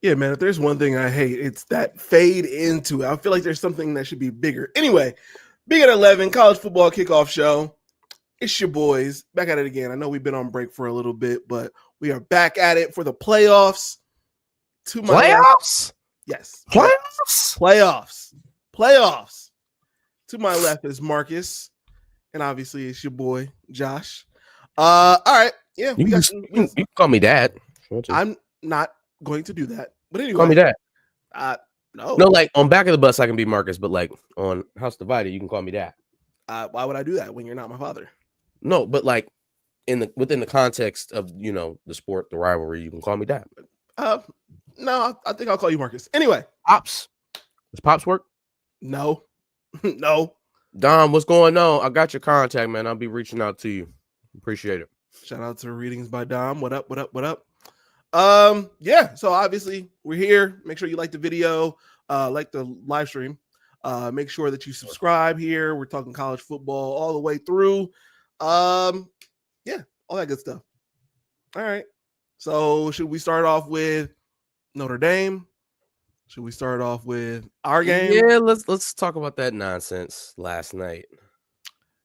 Yeah, man, if there's one thing I hate, it's that fade into it. I feel like there's something that should be bigger. Anyway, Big at 11, college football kickoff show. It's your boys back at it again. I know we've been on break for a little bit, but we are back at it for the playoffs. To my Playoffs? left, yes. Playoffs. To my left is Marcus, and obviously it's your boy Josh. All right, yeah, You can call me Dad. I'm not going to do that, but anyway, call me Dad. No, like on back of the bus, I can be Marcus, but like on House Divided, you can call me Dad. Why would I do that when you're not my father? No, but like within the context of the sport, the rivalry, you can call me Dad. No, I think I'll call you Marcus. Anyway, Pops. Does Pops work? No, no. Dom, what's going on? I got your contact, man. I'll be reaching out to you. Appreciate it. Shout out to Readings by Dom. What up? Yeah, so obviously we're here. Make sure you like the video, like the live stream. Make sure that you subscribe here. We're talking college football all the way through. Yeah, all that good stuff. All right. So should we start off with Notre Dame? Should we start off with our game? Yeah, let's talk about that nonsense last night.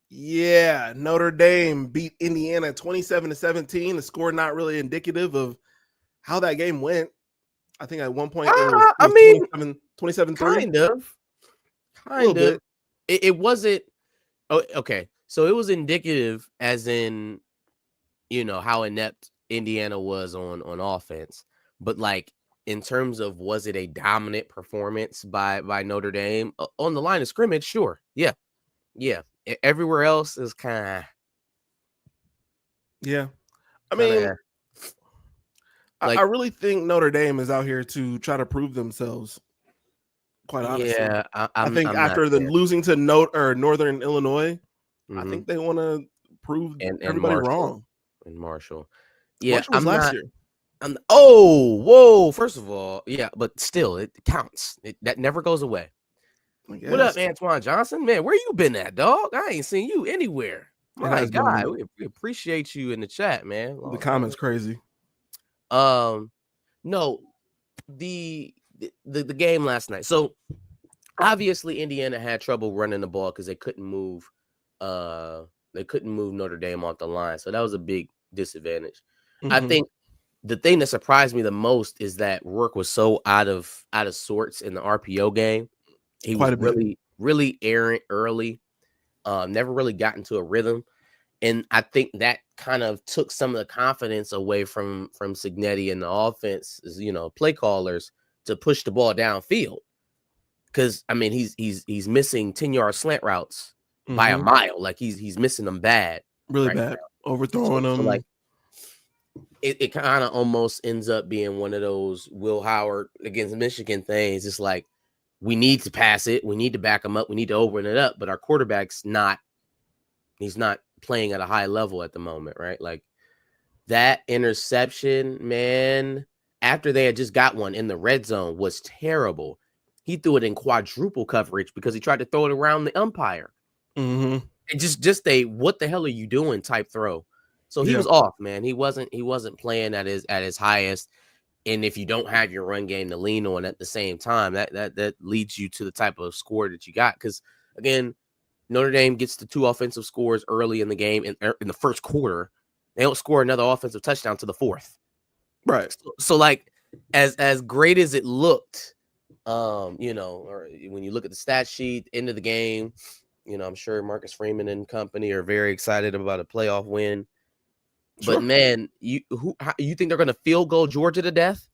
Yeah, Notre Dame beat Indiana 27-17. The score not really indicative of how that game went. I think at one point it was 27-3. Kind of. It wasn't. Oh, okay. So it was indicative, as in, how inept Indiana was on offense, but like in terms of was it a dominant performance by Notre Dame on the line of scrimmage? Sure, yeah. Everywhere else is kind of, yeah. I mean, I really think Notre Dame is out here to try to prove themselves. Quite honestly, yeah. I think after losing to Northern Illinois, I think they want to prove everybody wrong. And Marshall, yeah, Marshall was last year. Whoa! First of all, yeah, but still, it counts. That never goes away. What up, Antoine Johnson? Man, where you been at, dog? I ain't seen you anywhere. My God, we appreciate you in the chat, man. The comments crazy. No, the game last night. So obviously, Indiana had trouble running the ball because they couldn't move. They couldn't move Notre Dame off the line, so that was a big disadvantage. Mm-hmm. I think the thing that surprised me the most is that Rourke was so out of sorts in the RPO game. He was really errant early, never really got into a rhythm. And I think that kind of took some of the confidence away from Cignetti and the offense, play callers, to push the ball downfield. Because, I mean, he's missing 10-yard slant routes by a mile. Like, he's missing them bad. Really bad. Now. Overthrowing them. So like, it kind of almost ends up being one of those Will Howard against Michigan things. It's like, we need to pass it. We need to back them up. We need to open it up. But our quarterback's he's not playing at a high level at the moment, right? Like that interception, man, after they had just got one in the red zone was terrible. He threw it in quadruple coverage because he tried to throw it around the umpire. Mm-hmm. And just a what the hell are you doing type throw. So he was off, man. He wasn't playing at his highest. And if you don't have your run game to lean on at the same time, that leads you to the type of score that you got. Because again, Notre Dame gets the 2 offensive scores early in the game in the first quarter. They don't score another offensive touchdown to the 4th. Right. So like as great as it looked, or when you look at the stat sheet, end of the game, I'm sure Marcus Freeman and company are very excited about a playoff win. Sure. But man, you think they're going to field goal Georgia to death?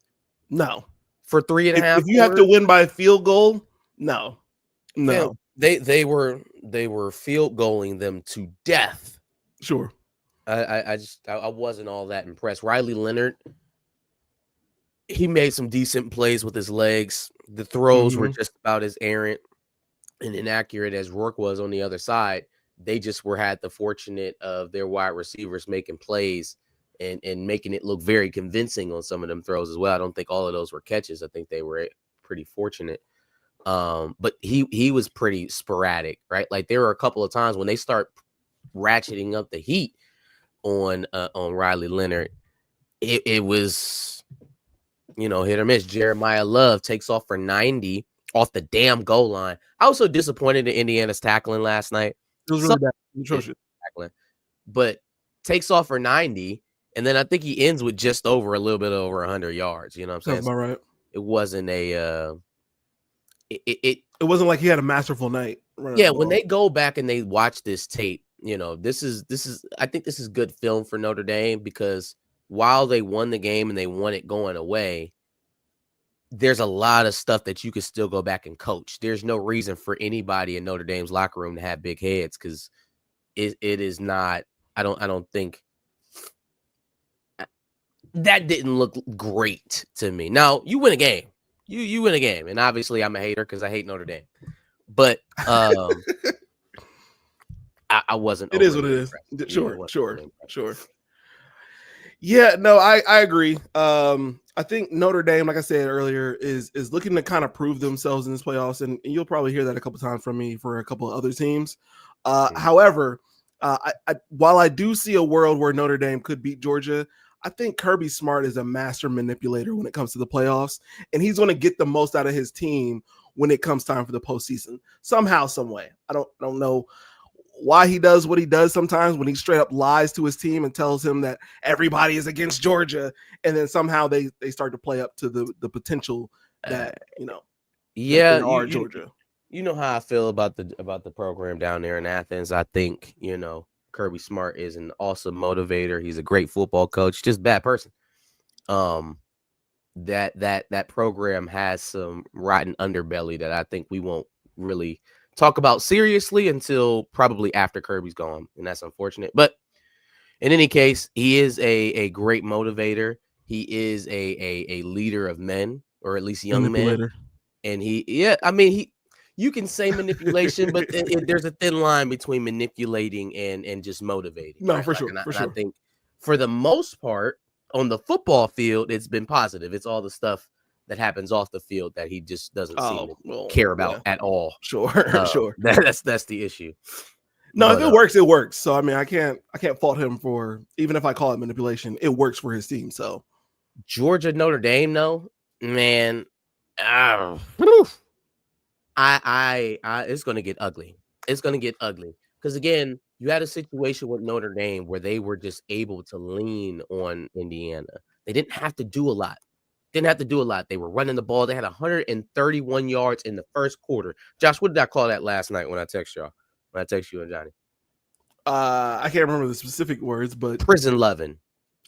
No. For 3.5. If you have to win by a field goal, no. Yeah, they were field goaling them to death. Sure. I wasn't all that impressed. Riley Leonard, he made some decent plays with his legs. The throws were just about as errant and inaccurate as Rourke was on the other side. They just had the fortunate of their wide receivers making plays and making it look very convincing on some of them throws as well. I don't think all of those were catches. I think they were pretty fortunate. But he was pretty sporadic, right? Like there were a couple of times when they start ratcheting up the heat on Riley Leonard, it was hit or miss. Jeremiah Love takes off for 90 off the damn goal line. I was so disappointed in Indiana's tackling last night. It was really bad. Atrocious. Tackling, but takes off for 90, and then I think he ends with just over a little bit over 100 yards. You know what I'm saying? Sounds about right. It wasn't a it wasn't like he had a masterful night. Yeah, when they go back and they watch this tape, this is I think this is good film for Notre Dame, because while they won the game and they won it going away, there's a lot of stuff that you could still go back and coach. There's no reason for anybody in Notre Dame's locker room to have big heads, because it is not. I don't think that didn't look great to me. Now, you win a game. You win a game, and obviously I'm a hater because I hate Notre Dame. But I wasn't. It is what it is. Sure. Yeah, no, I agree. I think Notre Dame, like I said earlier, is looking to kind of prove themselves in this playoffs, and you'll probably hear that a couple times from me for a couple of other teams. However, while I do see a world where Notre Dame could beat Georgia, I think Kirby Smart is a master manipulator when it comes to the playoffs, and he's going to get the most out of his team when it comes time for the postseason, somehow, some way. I don't know why he does what he does sometimes, when he straight up lies to his team and tells him that everybody is against Georgia, and then somehow they start to play up to the potential that Georgia. You know how I feel about the program down there in Athens. I think Kirby Smart is an awesome motivator. He's a great football coach, just a bad person. That program has some rotten underbelly that I think we won't really talk about seriously until probably after Kirby's gone, and that's unfortunate. But in any case, he is a great motivator. He is a leader of men, or at least young men. And you can say manipulation, but there's a thin line between manipulating and just motivating. No, right? for sure. I think for the most part on the football field, it's been positive. It's all the stuff that happens off the field that he just doesn't seem to care about at all. Sure. That's the issue. No, if it works, it works. So I mean, I can't fault him for, even if I call it manipulation, it works for his team. So Georgia, Notre Dame, though, man, it's going to get ugly. It's going to get ugly because, again, you had a situation with Notre Dame where they were just able to lean on Indiana. They didn't have to do a lot. They were running the ball. They had 131 yards in the first quarter. Josh, what did I call that last night when I text y'all? When I text you and Johnny? I can't remember the specific words, but prison loving.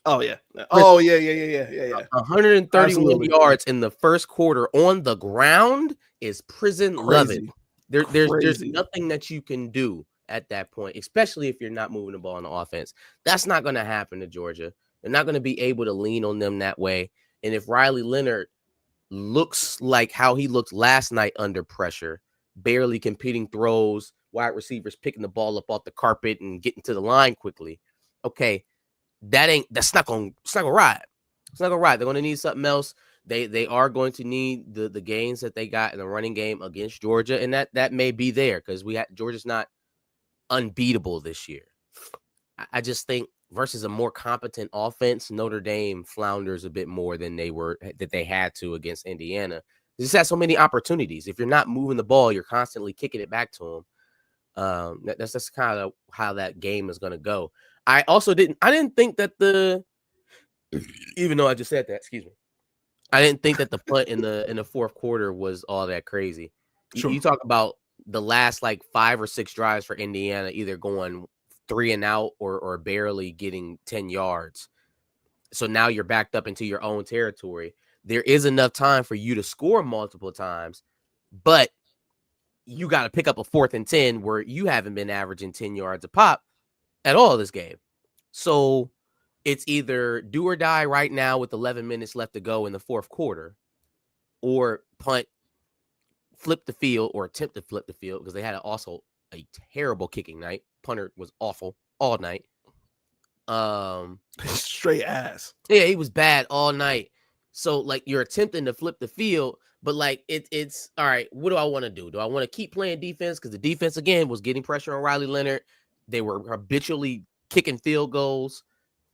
Oh yeah. Oh yeah. 131 Absolutely. Yards in the first quarter on the ground is prison loving. There's nothing that you can do at that point, especially if you're not moving the ball on the offense. That's not going to happen to Georgia. They're not going to be able to lean on them that way. And if Riley Leonard looks like how he looked last night under pressure, barely competing throws, wide receivers picking the ball up off the carpet and getting to the line quickly, okay, that's not gonna ride. It's not gonna ride. They're gonna need something else. They are going to need the gains that they got in the running game against Georgia, and that may be there because Georgia's not unbeatable this year. I just think versus a more competent offense, Notre Dame flounders a bit more than they had to against Indiana. They just had so many opportunities. If you're not moving the ball, you're constantly kicking it back to them. That's kind of how that game is going to go. I didn't think that even though I just said that, excuse me, I didn't think that the punt in the fourth quarter was all that crazy. Sure. You talk about the last like 5 or 6 drives for Indiana, either going 3 and out or barely getting 10 yards. So now you're backed up into your own territory. There is enough time for you to score multiple times, but you got to pick up a 4th and 10 where you haven't been averaging 10 yards a pop at all this game. So it's either do or die right now with 11 minutes left to go in the fourth quarter, or punt, flip the field, or attempt to flip the field because they had also a terrible kicking night. Punter was awful all night. Straight ass. Yeah, he was bad all night. So like you're attempting to flip the field, but like it's all right. What do I want to do? Do I want to keep playing defense? Because the defense again was getting pressure on Riley Leonard. They were habitually kicking field goals.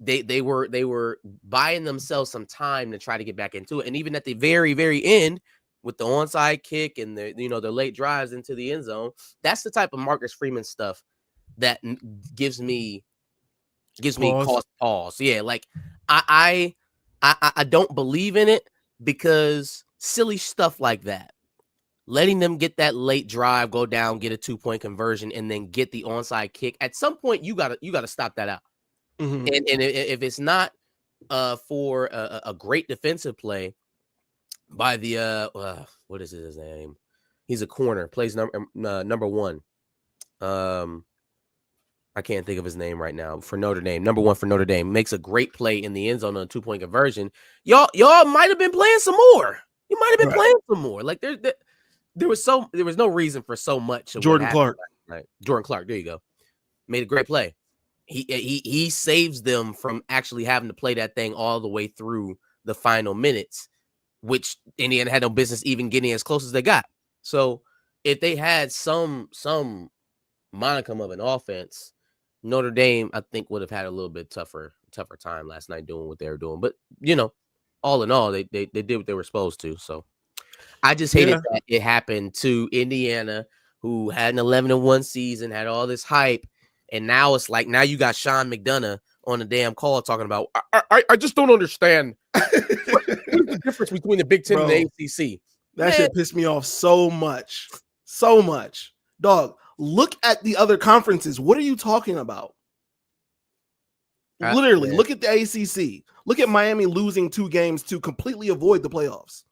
they were buying themselves some time to try to get back into it. And even at the very, very end, with the onside kick and the late drives into the end zone, that's the type of Marcus Freeman stuff that gives me pause. Yeah, like I don't believe in it, because silly stuff like that, letting them get that late drive, go down, get a 2-point conversion, and then get the onside kick. At some point, you gotta stop that out. Mm-hmm. And if it's not for a great defensive play by the what is his name? He's a corner, plays number 1. I can't think of his name right now, for Notre Dame. Number 1 for Notre Dame, makes a great play in the end zone on a 2-point conversion. Y'all might have been playing some more. You might have been playing some more. Like there was no reason for so much. Jordan Clark. Right. Jordan Clark. There you go. Made a great play. He saves them from actually having to play that thing all the way through the final minutes, which Indiana had no business even getting as close as they got. So if they had some monicum of an offense, Notre Dame, I think, would have had a little bit tougher time last night doing what they were doing. But all in all, they did what they were supposed to. So I just hated that it happened to Indiana, who had an 11-1 season, had all this hype, and now it's like, now you got Sean McDonough on the damn call talking about, I just don't understand what's the difference between the Big Ten and the ACC. That shit pissed me off so much. Dog, look at the other conferences. What are you talking about? Literally, look at the ACC. Look at Miami losing 2 games to completely avoid the playoffs.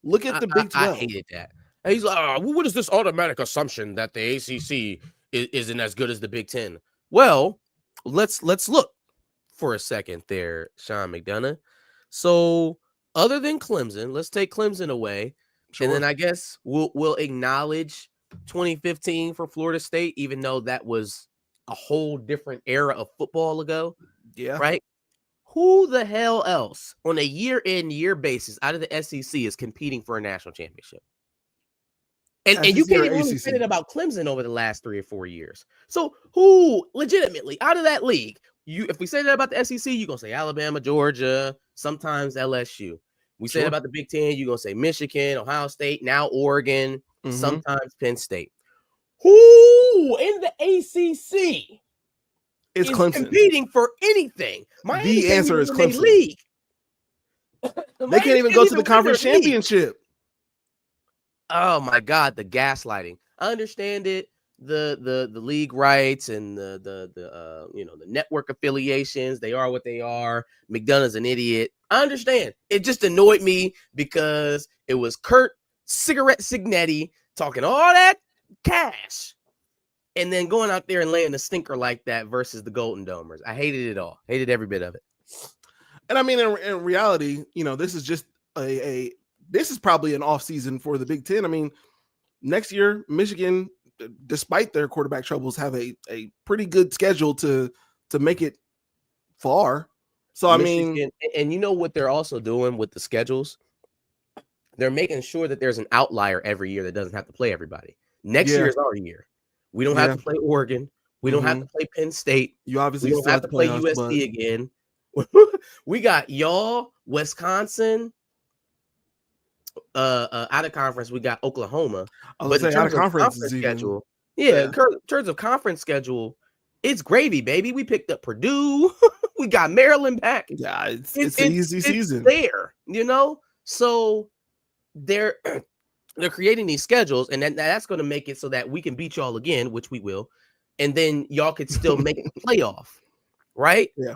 Look at the Big 12. I hated that. And he's like, what is this automatic assumption that the ACC isn't as good as the Big Ten? Well, let's look for a second there, Sean McDonough. So other than Clemson, let's take Clemson away. Sure. And then I guess we'll acknowledge 2015 for Florida State, even though that was a whole different era of football ago. Yeah. Right? Who the hell else on a year-in-year basis out of the SEC is competing for a national championship? And you can't even really say it about Clemson over the last 3 or 4 years. So who legitimately out of that league, if we say that about the SEC, you're going to say Alabama, Georgia, sometimes LSU. We say about the Big Ten, you're going to say Michigan, Ohio State, now Oregon, sometimes Penn State. Who in the ACC is Clemson competing for anything? The answer is Clemson. League. They can't even go to the conference championship. Oh my God, the gaslighting. I understand it. The league rights and the network affiliations, they are what they are. McDonough's an idiot. I understand. It just annoyed me because it was Kurt Cigarette Signetti talking all that cash and then going out there and laying a stinker like that versus the Golden Domers. I hated it all. Hated every bit of it. And I mean, in reality, this is just this is probably an off season for the Big Ten. I mean, next year, Michigan, despite their quarterback troubles, have a pretty good schedule to make it far. So Michigan, and you know what they're also doing with the schedules? They're making sure that there's an outlier every year that doesn't have to play everybody. Next year is our year. We don't have to play Oregon. We don't have to play Penn State. You obviously don't have to play USC again. We got y'all, Wisconsin. Out of conference, we got Oklahoma. But in terms of conference schedule, in terms of conference schedule, it's gravy, baby. We picked up Purdue. We got Maryland back. Yeah, it's an easy season there, So they're creating these schedules, and that's going to make it so that we can beat y'all again, which we will, and then y'all could still make the playoff, right? Yeah.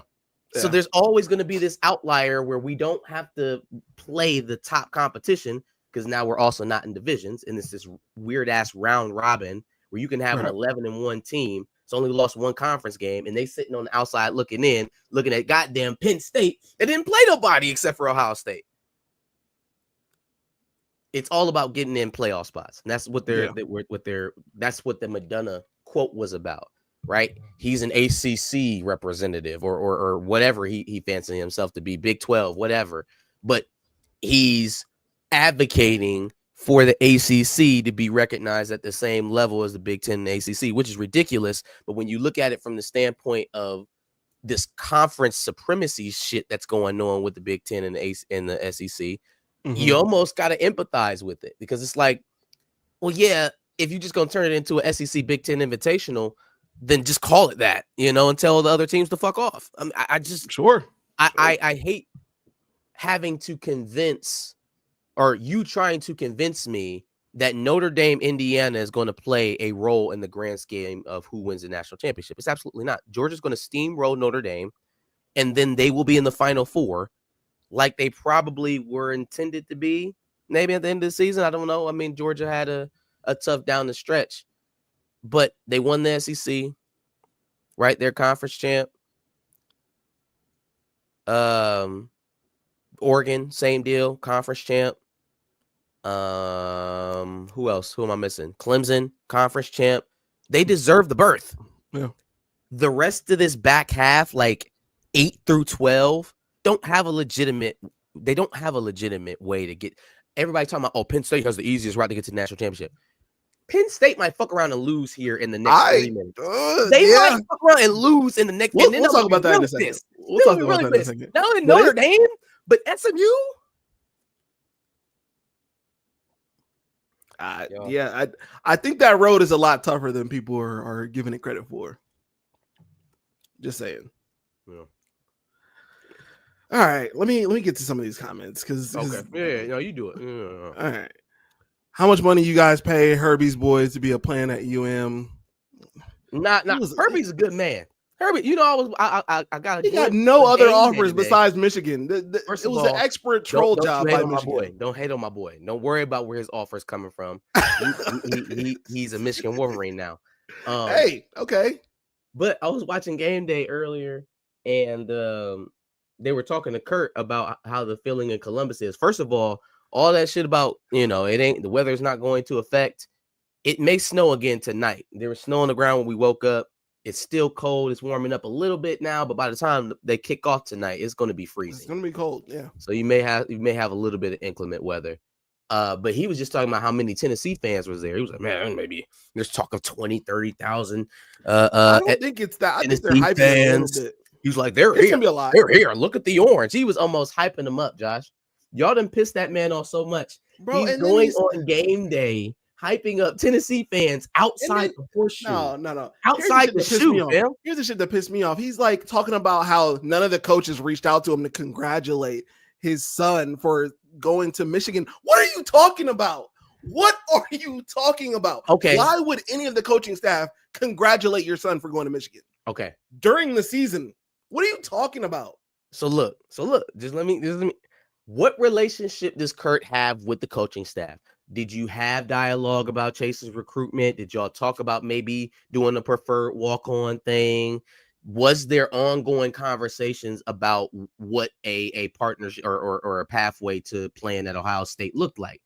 So there's always going to be this outlier where we don't have to play the top competition because now we're also not in divisions, and it's this weird ass round robin where you can have an 11-1 team. It's only lost 1 conference game, and they sitting on the outside looking at goddamn Penn State. They didn't play nobody except for Ohio State. It's all about getting in playoff spots, and that's what that's what the McDonough quote was about. Right, he's an ACC representative or whatever he fancies himself to be, Big 12, whatever. But he's advocating for the ACC to be recognized at the same level as the Big Ten and ACC, which is ridiculous. But when you look at it from the standpoint of this conference supremacy shit that's going on with the Big Ten and the SEC, you almost got to empathize with it, because it's like, well, yeah, if you're just going to turn it into a SEC Big Ten Invitational, then just call it that, and tell the other teams to fuck off. I mean, I just I hate having to convince, or you trying to convince me that Notre Dame, Indiana is going to play a role in the grand scheme of who wins the national championship. It's absolutely not. Georgia's going to steamroll Notre Dame, and then they will be in the Final Four like they probably were intended to be, maybe at the end of the season. I don't know. I mean, Georgia had a tough down the stretch, but they won the SEC, right? Their conference champ. Oregon, same deal, conference champ. Who else? Who am I missing? Clemson, conference champ. They deserve the berth. Yeah. The rest of this back half, like 8 through 12, don't have a legitimate way to get. Everybody talking about, oh, Penn State has the easiest route to get to the national championship. Penn State might fuck around and lose here in the next 3 minutes. They might fuck around and lose in the next. We'll talk about that in a second. We'll talk about that in a second. Not in Notre Dame, but SMU. I think that road is a lot tougher than people are giving it credit for. Just saying. Yeah. All right, let me get to some of these comments because you do it. Yeah. All right, how much money you guys pay Herbie's boys to be a plan at UM? Herbie's a good man. Herbie, I got. He got no other offers besides Michigan. It was an expert troll job by Michigan. Don't hate on my boy. Don't worry about where his offer's coming from. He's a Michigan Wolverine now. Hey, okay. But I was watching Game Day earlier, and they were talking to Kurt about how the feeling in Columbus is. First of all that shit about the weather's not going to affect. It may snow again tonight. There was snow on the ground when we woke up. It's still cold. It's warming up a little bit now, but by the time they kick off tonight, it's going to be freezing. It's going to be cold, yeah. So you may have a little bit of inclement weather. But he was just talking about how many Tennessee fans was there. He was like, man, maybe there's talk of 20, 30,000. I don't think it's that. I think they're hyping it a little bit. He was like, they're here. They're here. Look at the orange. He was almost hyping them up, Josh. Y'all done pissed that man off so much. Bro, he's going on game day, hyping up Tennessee fans outside the horseshoe. No. Outside the shoe, man. Here's the shit that pissed me off. He's like talking about how none of the coaches reached out to him to congratulate his son for going to Michigan. What are you talking about? Okay. Why would any of the coaching staff congratulate your son for going to Michigan? Okay. During the season. What are you talking about? So look, just let me. What relationship does Kurt have with the coaching staff? Did you have dialogue about Chase's recruitment? Did y'all talk about maybe doing a preferred walk-on thing? Was there ongoing conversations about what a partnership or a pathway to playing at Ohio State looked like?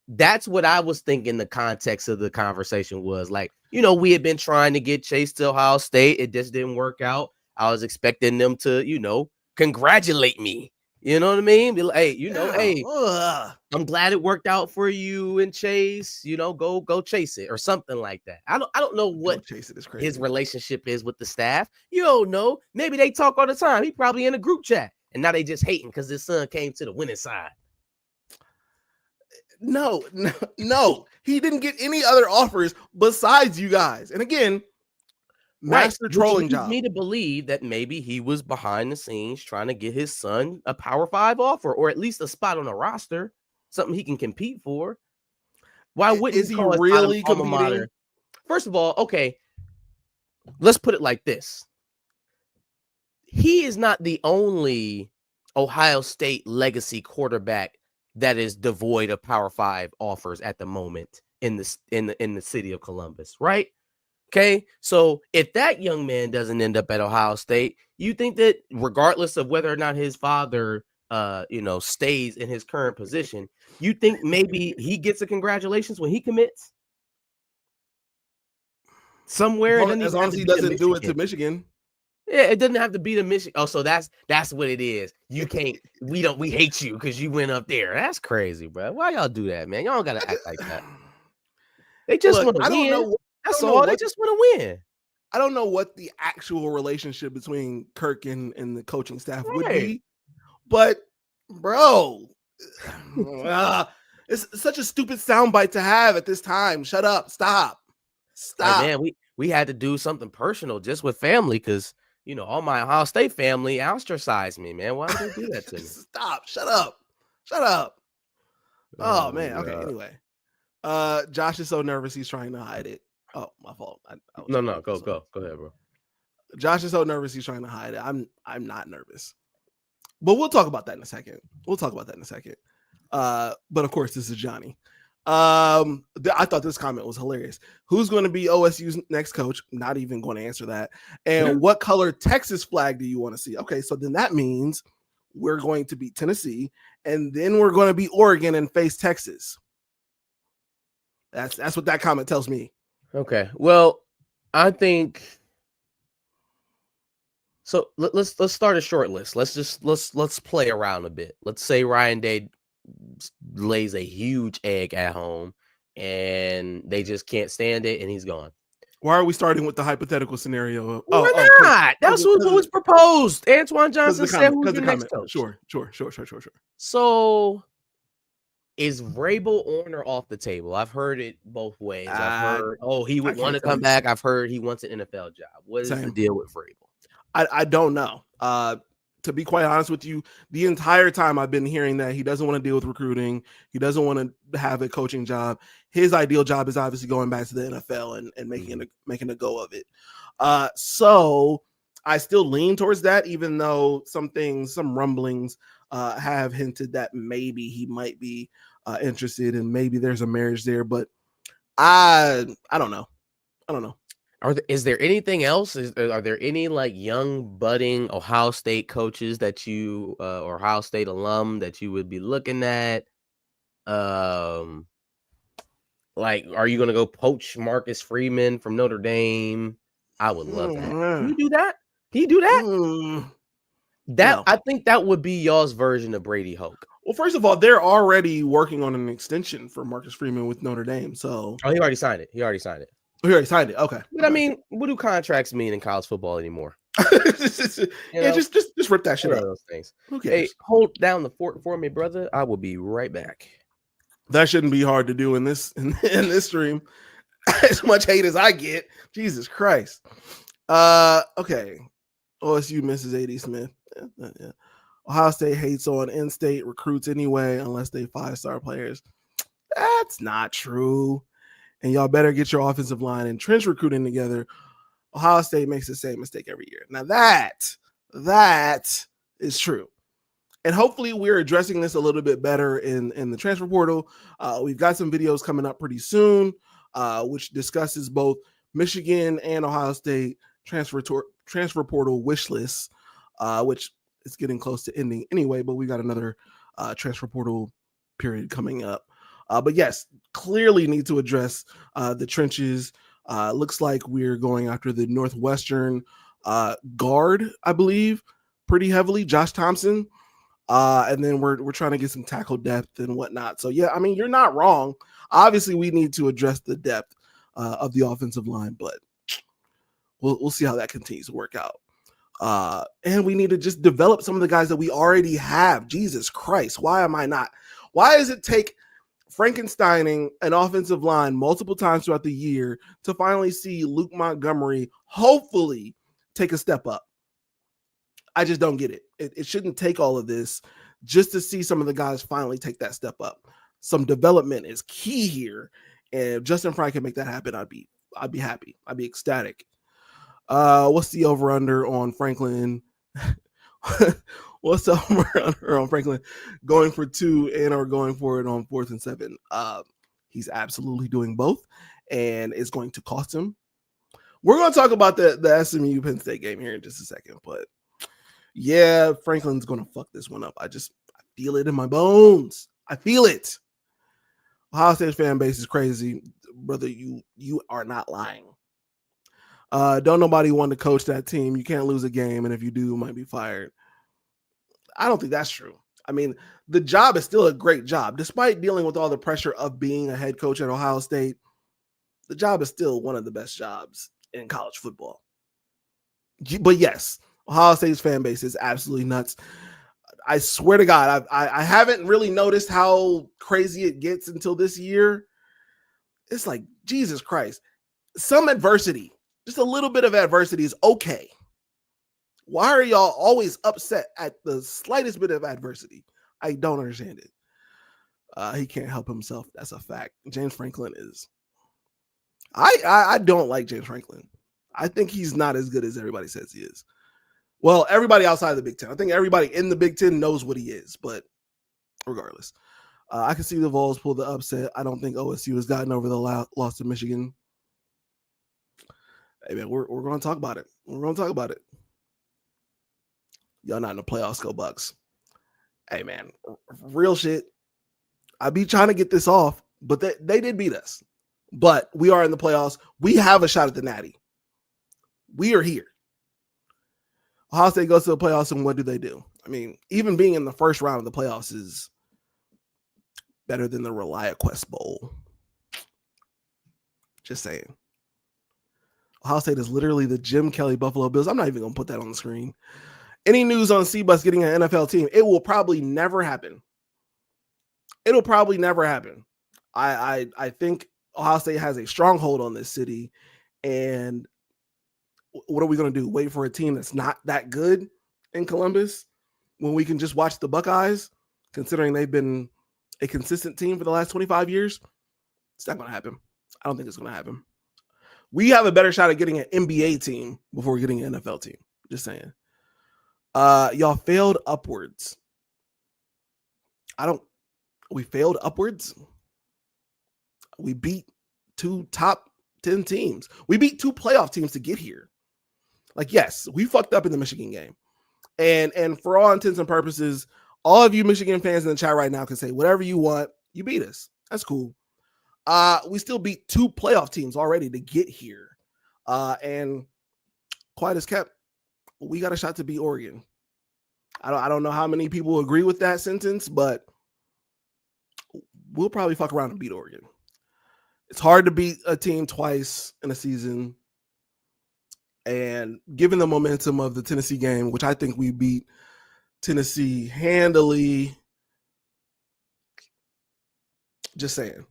That's what I was thinking the context of the conversation was. Like, we had been trying to get Chase to Ohio State. It just didn't work out. I was expecting them to, congratulate me. You know what I mean? Be like, hey, I'm glad it worked out for you and Chase. Go chase it or something like that. I don't know what his relationship is with the staff. You don't know. Maybe they talk all the time. He probably in a group chat, and now they just hating because his son came to the winning side. No. He didn't get any other offers besides you guys. And again, master trolling job. Me to believe that maybe he was behind the scenes trying to get his son a Power 5 offer, or at least a spot on a roster, something he can compete for. Why wouldn't he really competing? First of all, okay, let's put it like this. He is not the only Ohio State legacy quarterback that is devoid of Power 5 offers at the moment in the city of Columbus, right? Okay, so if that young man doesn't end up at Ohio State, you think that regardless of whether or not his father, stays in his current position, you think maybe he gets a congratulations when he commits somewhere? As long as he doesn't do it to Michigan. Yeah, it doesn't have to be to Michigan. Oh, so that's what it is. You can't. We hate you because you went up there. That's crazy, bro. Why y'all do that, man? Y'all gotta act like that. They just want to win. That's all. They just want to win. I don't know what the actual relationship between Kirk and the coaching staff would Right. be, but bro, it's such a stupid soundbite to have at this time. Shut up. Stop. Like, Stop. man, we had to do something personal just with family because all my Ohio State family ostracized me, man. Why would they do that to me? Stop. Shut up. Shut up. Oh Oh, man. Okay. God. Anyway, Josh is so nervous he's trying to hide it. Oh, my fault. I was No, wrong. go ahead, bro. Josh is so nervous he's trying to hide it. I'm not nervous, but we'll talk about that in a second. But of course, this is Johnny. I thought this comment was hilarious. Who's going to be OSU's next coach? Not even going to answer that. And what color Texas flag do you want to see? Okay, so then that means we're going to beat Tennessee, and then we're going to beat Oregon and face Texas. That's what that comment tells me. Okay, well, I think so. Let's start a short list. Let's play around a bit. Let's say Ryan Day lays a huge egg at home, and they just can't stand it, and he's gone. Why are we starting with the hypothetical scenario? Why not? That's what was proposed. Antoine Johnson said who's the next coach. Sure. So is Vrabel on or off the table? I've heard it both ways. I've heard, he would want to come back. I've heard he wants an NFL job. What is the deal with Vrabel? I don't know. To be quite honest with you, the entire time I've been hearing that he doesn't want to deal with recruiting. He doesn't want to have a coaching job. His ideal job is obviously going back to the NFL and making a go of it. So I still lean towards that, even though some rumblings have hinted that maybe he might be interested and maybe there's a marriage there. But I don't know. Is there anything else? Are there any like young budding Ohio State coaches that you or Ohio State alum that you would be looking at? Like, are you going to go poach Marcus Freeman from Notre Dame? I would love that. Can you do that? No. I think that would be y'all's version of Brady Hoke. Well, first of all, they're already working on an extension for Marcus Freeman with Notre Dame. So he already signed it. He already signed it. Okay. But I mean, what do contracts mean in college football anymore? Just rip that shit out. Those things. Hey, hold down the fort for me, brother. I will be right back. That shouldn't be hard to do in this stream. As much hate as I get. Jesus Christ. Okay. OSU misses A.D. Smith. Yeah. Ohio State hates on in-state recruits anyway, unless they 5-star players. That's not true. And y'all better get your offensive line and trench recruiting together. Ohio State makes the same mistake every year. Now that is true. And hopefully we're addressing this a little bit better in the transfer portal. We've got some videos coming up pretty soon, which discusses both Michigan and Ohio State transfer portal wish lists, which is getting close to ending anyway, but we got another transfer portal period coming up. But yes, clearly need to address the trenches. Looks like we're going after the Northwestern guard, I believe, pretty heavily, Josh Thompson. And then we're trying to get some tackle depth and whatnot. So yeah, I mean, you're not wrong. Obviously, we need to address the depth of the offensive line, but we'll see how that continues to work out. And we need to just develop some of the guys that we already have. Jesus Christ, why does it take Frankensteining an offensive line multiple times throughout the year to finally see Luke Montgomery hopefully take a step up? I just don't get it. It shouldn't take all of this just to see some of the guys finally take that step up. Some development is key here, and if Justin Fry can make that happen, I'd be happy. I'd be ecstatic. What's the over/under on Franklin? What's the over/under on Franklin going for 2 and/or going for it on 4th and 7? He's absolutely doing both, and it's going to cost him. We're going to talk about the SMU Penn State game here in just a second, but yeah, Franklin's going to fuck this one up. I feel it in my bones. I feel it. Ohio State fan base is crazy. Brother, you are not lying. Don't nobody want to coach that team. You can't lose a game, and if you do, you might be fired. I don't think that's true. I mean, the job is still a great job. Despite dealing with all the pressure of being a head coach at Ohio State, the job is still one of the best jobs in college football. But yes, Ohio State's fan base is absolutely nuts. I swear to God, I haven't really noticed how crazy it gets until this year. It's like, Jesus Christ. Some adversity, just a little bit of adversity is okay. Why are y'all always upset at the slightest bit of adversity? I don't understand it. He can't help himself. That's a fact. James Franklin is. I don't like James Franklin. I think he's not as good as everybody says he is. Well, everybody outside of the Big Ten. I think everybody in the Big Ten knows what he is, but regardless. I can see the Vols pull the upset. I don't think OSU has gotten over the loss to Michigan. Hey, man, we're going to talk about it. We're going to talk about it. Y'all not in the playoffs, go Bucks. Hey, man, real shit. I be trying to get this off, but they did beat us. But we are in the playoffs. We have a shot at the Natty. We are here. Ohio State goes to the playoffs, and what do? I mean, even being in the first round of the playoffs is better than the ReliaQuest Bowl. Just saying. Ohio State is literally the Jim Kelly Buffalo Bills. I'm not even going to put that on the screen. Any news on C-Bus getting an NFL team? It will probably never happen. It'll probably never happen. I think Ohio State has a stronghold on this city, and what are we going to do? Wait for a team that's not that good in Columbus when we can just watch the Buckeyes, considering they've been a consistent team for the last 25 years? It's not going to happen. I don't think it's going to happen. We have a better shot at getting an NBA team before getting an NFL team. Just saying. Y'all failed upwards. We failed upwards. We beat 2 top 10 teams. We beat 2 playoff teams to get here. Like, yes, we fucked up in the Michigan game. And for all intents and purposes, all of you Michigan fans in the chat right now can say whatever you want. You beat us. That's cool. We still beat 2 playoff teams already to get here. And quiet as kept, we got a shot to beat Oregon. I don't know how many people agree with that sentence, but we'll probably fuck around and beat Oregon. It's hard to beat a team twice in a season. And given the momentum of the Tennessee game, which I think we beat Tennessee handily, just saying.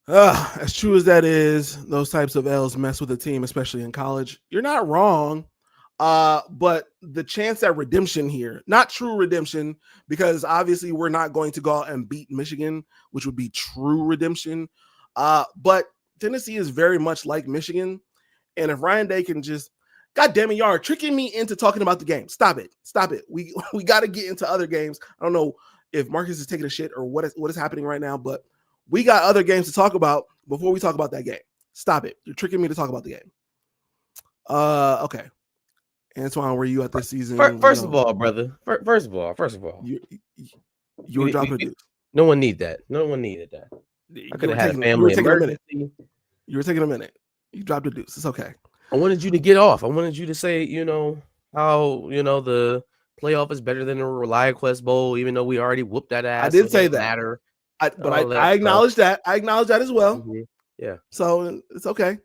As true as that is, those types of L's mess with a team, especially in college. You're not wrong. But the chance at redemption here, not true redemption, because obviously we're not going to go out and beat Michigan, which would be true redemption. But Tennessee is very much like Michigan. And if Ryan Day can just, God damn it, y'all are tricking me into talking about the game. Stop it. We got to get into other games. I don't know if Marcus is taking a shit or what is happening right now, but we got other games to talk about before we talk about that game. Stop it. You're tricking me to talk about the game. Okay. Antoine, where you at this season? First of all, brother. First of all, you were dropping a deuce. No one needed that. No one needed that. I could have had a family emergency. You were taking a minute. You dropped a deuce. It's okay. I wanted you to get off. I wanted you to say, how the playoff is better than the ReliaQuest Bowl, even though we already whooped that ass. I did say that. I acknowledge that. I acknowledge that as well. Mm-hmm. Yeah. So it's okay.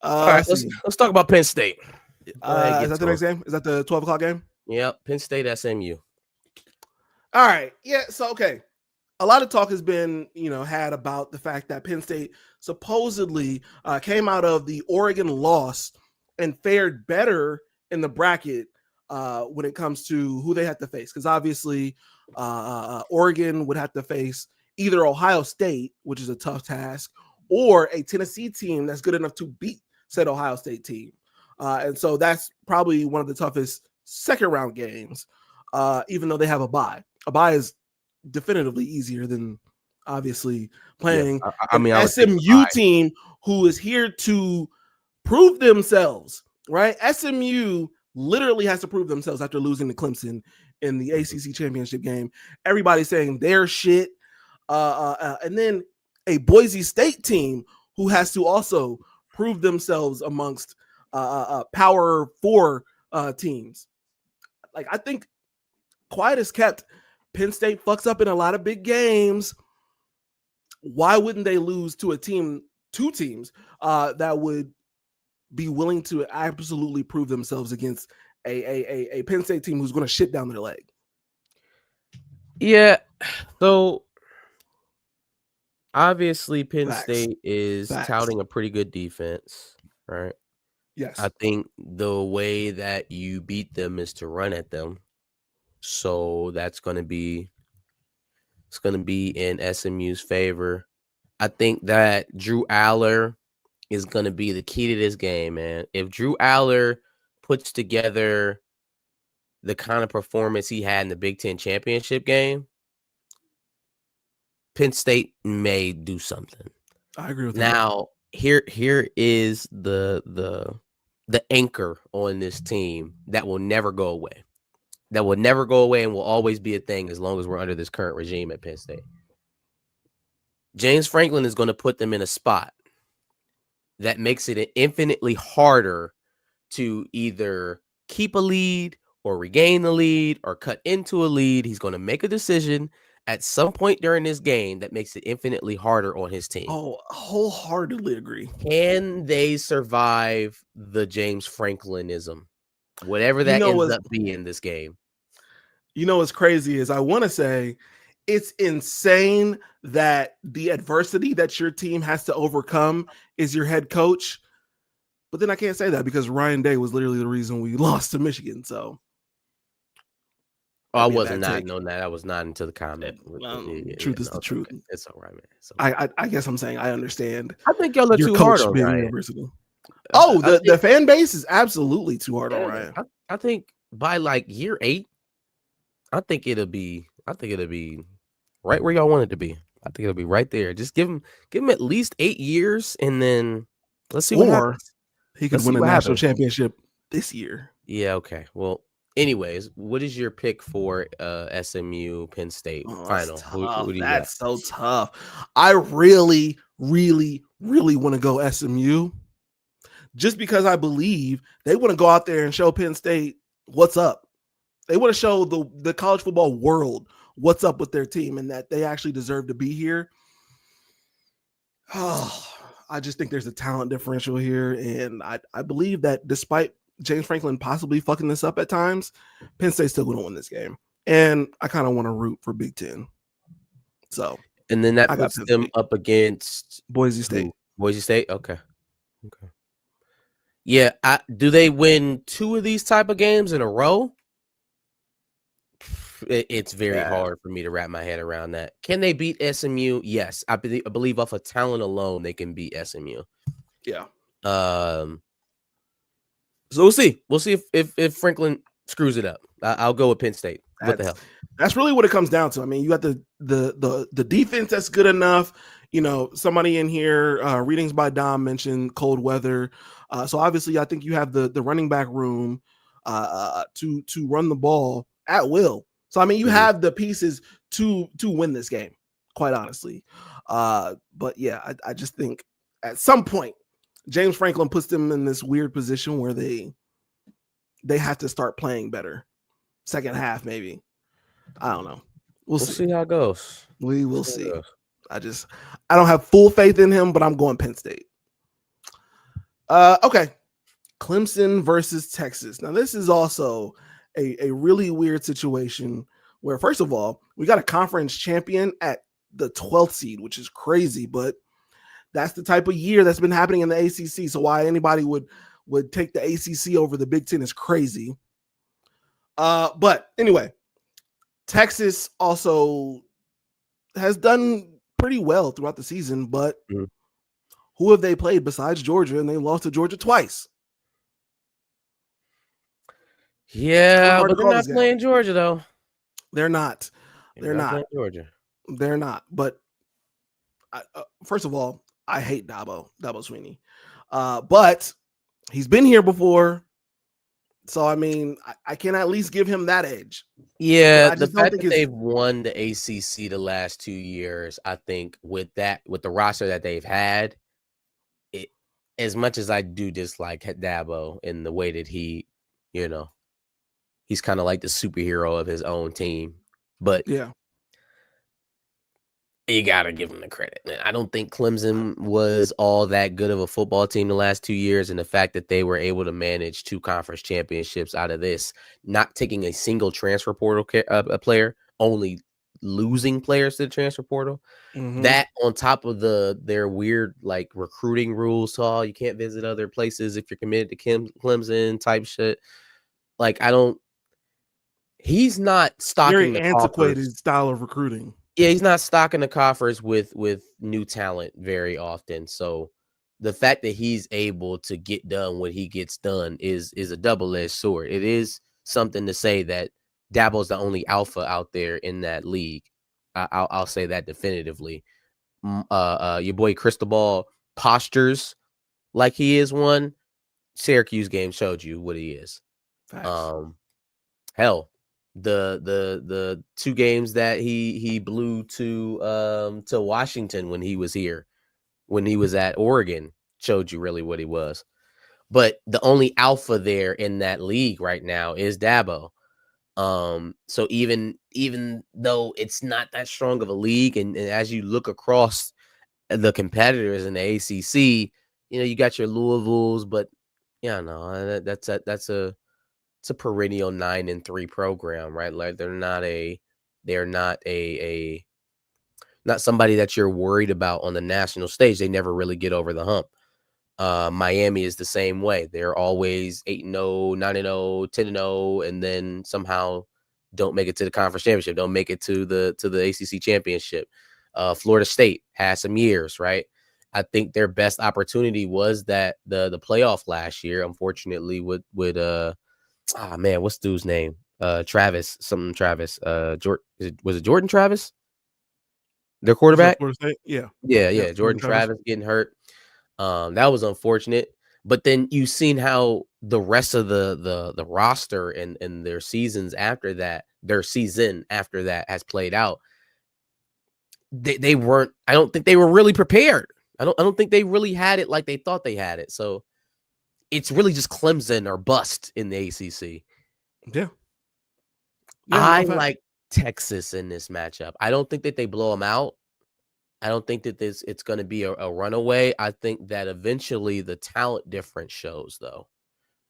All right, let's talk about Penn State. Is that the next game? Is that the 12 o'clock game? Yep. Penn State, SMU. All right. Yeah. So, okay. A lot of talk has been, had about the fact that Penn State supposedly came out of the Oregon loss and fared better in the bracket when it comes to who they had to face. Because obviously, Oregon would have to face either Ohio State, which is a tough task, or a Tennessee team that's good enough to beat said Ohio State team. And so that's probably one of the toughest second round games, even though they have a bye. A bye is definitively easier than obviously playing an SMU team who is here to prove themselves, right? SMU literally has to prove themselves after losing to Clemson in the ACC championship game. Everybody's saying they're shit. And then a Boise State team who has to also prove themselves amongst Power 4 teams. Like, I think quiet as kept, Penn State fucks up in a lot of big games. Why wouldn't they lose to two teams that would be willing to absolutely prove themselves against a Penn State team who's going to shit down their leg. Yeah. So obviously Penn Facts. State is Facts. touting a pretty good defense, right? Yes. I think the way that you beat them is to run at them. So it's going to be in SMU's favor. I think that Drew Aller is going to be the key to this game, man. If Drew Aller puts together the kind of performance he had in the Big Ten championship game, Penn State may do something. I agree with that. Now, here is the anchor on this team that will never go away. That will never go away and will always be a thing as long as we're under this current regime at Penn State. James Franklin is going to put them in a spot that makes it infinitely harder to either keep a lead or regain the lead or cut into a lead. He's going to make a decision at some point during this game that makes it infinitely harder on his team. Oh, wholeheartedly agree. Can they survive the James Franklinism? Whatever that ends up being in this game. You know what's crazy is I want to say it's insane that the adversity that your team has to overcome is your head coach. But then I can't say that because Ryan Day was literally the reason we lost to Michigan. So I wasn't not knowing that. I was not into the comment. Truth is the truth. Okay. It's all right, man. I guess I'm saying I understand. I think y'all are too hard on Ryan. Oh, the fan base is absolutely too hard on Ryan. I think by like year 8, I think it'll be right where y'all want it to be. I think it'll be right there. Just give him at least 8 years, and then let's see what happens. He could win a national championship this year. Yeah. Okay. Well, anyways, what is your pick for SMU Penn State final? That's so tough. I really, really, really want to go SMU just because I believe they want to go out there and show Penn State what's up. They want to show the college football world what's up with their team and that they actually deserve to be here. Oh, I just think there's a talent differential here. And I believe that despite James Franklin possibly fucking this up at times, Penn State's still going to win this game. And I kind of want to root for Big Ten. So, and then that puts them up against Boise State. Boise State? Okay. Yeah. Do they win 2 of these type of games in a row? It's very hard for me to wrap my head around that. Can they beat SMU? Yes. I believe off of talent alone, they can beat SMU. Yeah. So we'll see. We'll see if Franklin screws it up. I'll go with Penn State. What the hell? That's really what it comes down to. I mean, you got the defense that's good enough. You know, somebody in here, readings by Dom mentioned cold weather. So obviously, I think you have the running back room to run the ball at will. So I mean, you have the pieces to win this game, quite honestly. But yeah, I just think at some point James Franklin puts them in this weird position where they have to start playing better. Second half, maybe. I don't know. We'll see how it goes. We will see. I don't have full faith in him, but I'm going Penn State. Okay. Clemson versus Texas. Now, this is also a really weird situation where, first of all, we got a conference champion at the 12th seed, which is crazy, but that's the type of year that's been happening in the ACC. So why anybody would take the ACC over the Big Ten is crazy. But anyway, Texas also has done pretty well throughout the season, but who have they played besides Georgia? And they lost to Georgia twice. Yeah, but they're not playing Georgia, though. They're not. They're not. Georgia. They're not. But first of all, I hate Dabo Swinney. But he's been here before. So, I mean, I can at least give him that edge. Yeah, the fact that they've won the ACC the last 2 years, I think with the roster that they've had, as much as I do dislike Dabo in the way that he, he's kind of like the superhero of his own team. But yeah, You gotta give him the credit, man. I don't think Clemson was all that good of a football team the last 2 years, and the fact that they were able to manage 2 conference championships out of this, not taking a single transfer portal a player, only losing players to the transfer portal. That on top of their weird like recruiting rules, so you can't visit other places if you're committed to Clemson type shit. Like he's not stocking Very the antiquated coffers. style of recruiting. Yeah, he's not stocking the coffers with new talent very often. So the fact that he's able to get done what he gets done is a double-edged sword. It is something to say that Dabo's the only alpha out there in that league. I'll say that definitively. Your boy Cristobal postures like he is one. Syracuse game showed you what he is. Facts. Hell, the 2 games that he blew to Washington when he was here, when he was at Oregon, showed you really what he was. But the only alpha there in that league right now is Dabo. So even though it's not that strong of a league, and as you look across the competitors in the ACC, you got your Louisvilles, but no, that's a perennial 9-3 program, right? Like they're not not somebody that you're worried about on the national stage. They never really get over the hump. Miami is the same way. They're always 8-0, 9-0, 10-0, and then somehow don't make it to the conference championship, don't make it to the ACC championship. Florida State has some years, right? I think their best opportunity was that the playoff last year. Unfortunately, with what's dude's name? Travis. Was it Jordan Travis? Their quarterback? Florida State? Yeah. Yeah. Jordan Travis getting hurt. That was unfortunate. But then you've seen how the rest of the roster and their season after that has played out. They weren't. I don't think they were really prepared. I don't think they really had it like they thought they had it. So it's really just Clemson or bust in the ACC. Yeah. I like Texas in this matchup. I don't think that they blow them out. I don't think that it's going to be a runaway. I think that eventually the talent difference shows, though,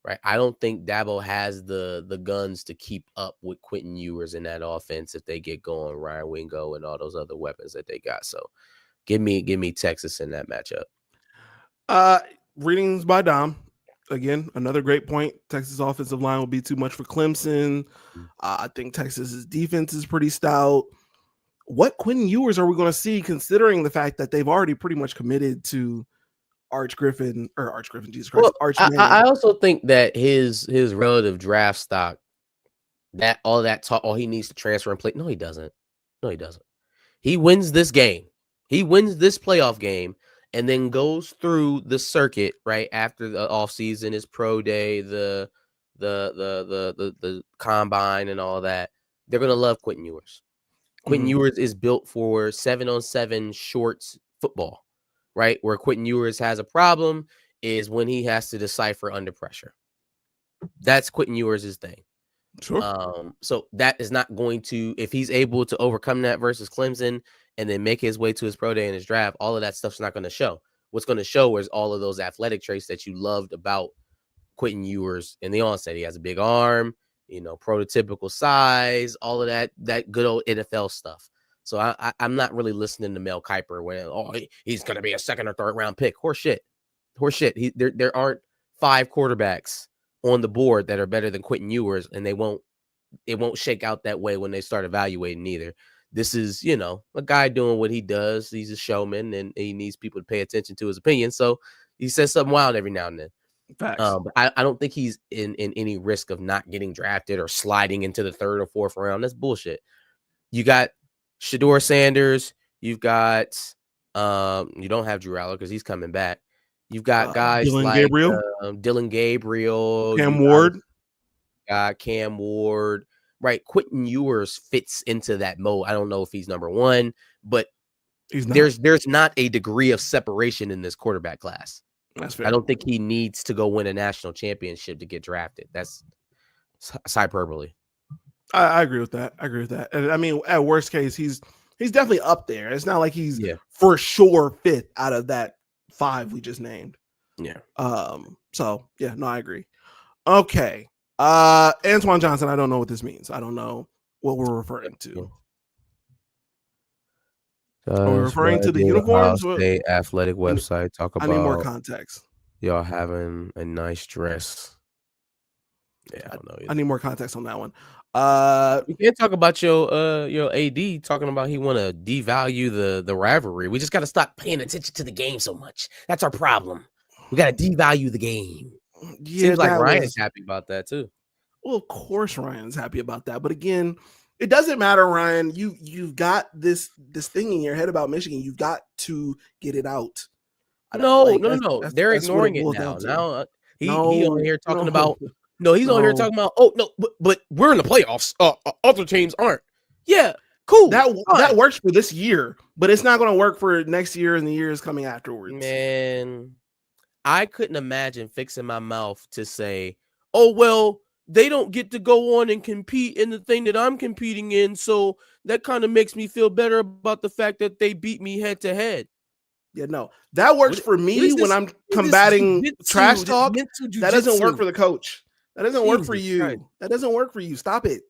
right? I don't think Dabo has the guns to keep up with Quentin Ewers in that offense if they get going, Ryan Wingo and all those other weapons that they got. So give me Texas in that matchup. Readings by Dom. Again, another great point. Texas offensive line will be too much for Clemson. I think Texas's defense is pretty stout. What Quentin Ewers are we going to see, considering the fact that they've already pretty much committed to Arch Griffin, Jesus Christ, Well, I also think that his relative draft stock, that all that talk, he needs to transfer and play. No, he doesn't. He wins this game. He wins this playoff game and then goes through the circuit right after the offseason, his pro day, the combine and all that. They're going to love Quentin Ewers. Quentin Ewers is built for 7-on-7 shorts football, right? Where Quentin Ewers has a problem is when he has to decipher under pressure. That's Quentin Ewers' thing. Sure. So that is not going to, if he's able to overcome that versus Clemson and then make his way to his pro day and his draft, all of that stuff's not going to show. What's going to show is all of those athletic traits that you loved about Quentin Ewers in the onset. He has a big arm, prototypical size, all of that good old NFL stuff. So I'm not really listening to Mel Kiper when he's going to be a 2nd or 3rd round pick. Horse shit. There aren't 5 quarterbacks on the board that are better than Quentin Ewers, and it won't shake out that way when they start evaluating either. This is, a guy doing what he does. He's a showman, and he needs people to pay attention to his opinion. So he says something wild every now and then. Facts. But I don't think he's in any risk of not getting drafted or sliding into the 3rd or 4th round. That's bullshit. You got Shedeur Sanders. You've got you don't have Drew Aller because he's coming back. You've got guys Dylan Gabriel, Cam Ward. Cam Ward. Right. Quentin Ewers fits into that mode. I don't know if he's number 1, but there's not a degree of separation in this quarterback class. That's fair. I don't think he needs to go win a national championship to get drafted. That's hyperbole. I agree with that. And I mean, at worst case, he's He's definitely up there. It's not like he's Yeah. for sure 5th out of that 5 we just named. Yeah. So yeah, no, I agree. Okay. Antoine Johnson, I don't know what this means. I don't know what we're referring to. Are we referring to the uniforms? State athletic website talk about. I need more context. Y'all having a nice dress. Yeah, I don't know. I need more context on that one. You can't talk about your AD talking about he want to devalue the rivalry. We just got to stop paying attention to the game so much. That's our problem. We got to devalue the game. Yeah, seems like Ryan's happy about that too. Well, of course Ryan's happy about that, but again, it doesn't matter, Ryan. You've got this thing in your head about Michigan. You've got to get it out. No. They're ignoring it now. Now he on here talking about. No, he's on here talking about. Oh no, but we're in the playoffs. Other teams aren't. Yeah, cool. That works for this year, but it's not going to work for next year and the years coming afterwards. Man, I couldn't imagine fixing my mouth to say, "Oh well, they don't get to go on and compete in the thing that I'm competing in, so that kind of makes me feel better about the fact that they beat me head to head." Yeah, no, that works for me when I'm combating trash talk. That doesn't work for the coach. That doesn't work for you. Right. That doesn't work for you. Stop it.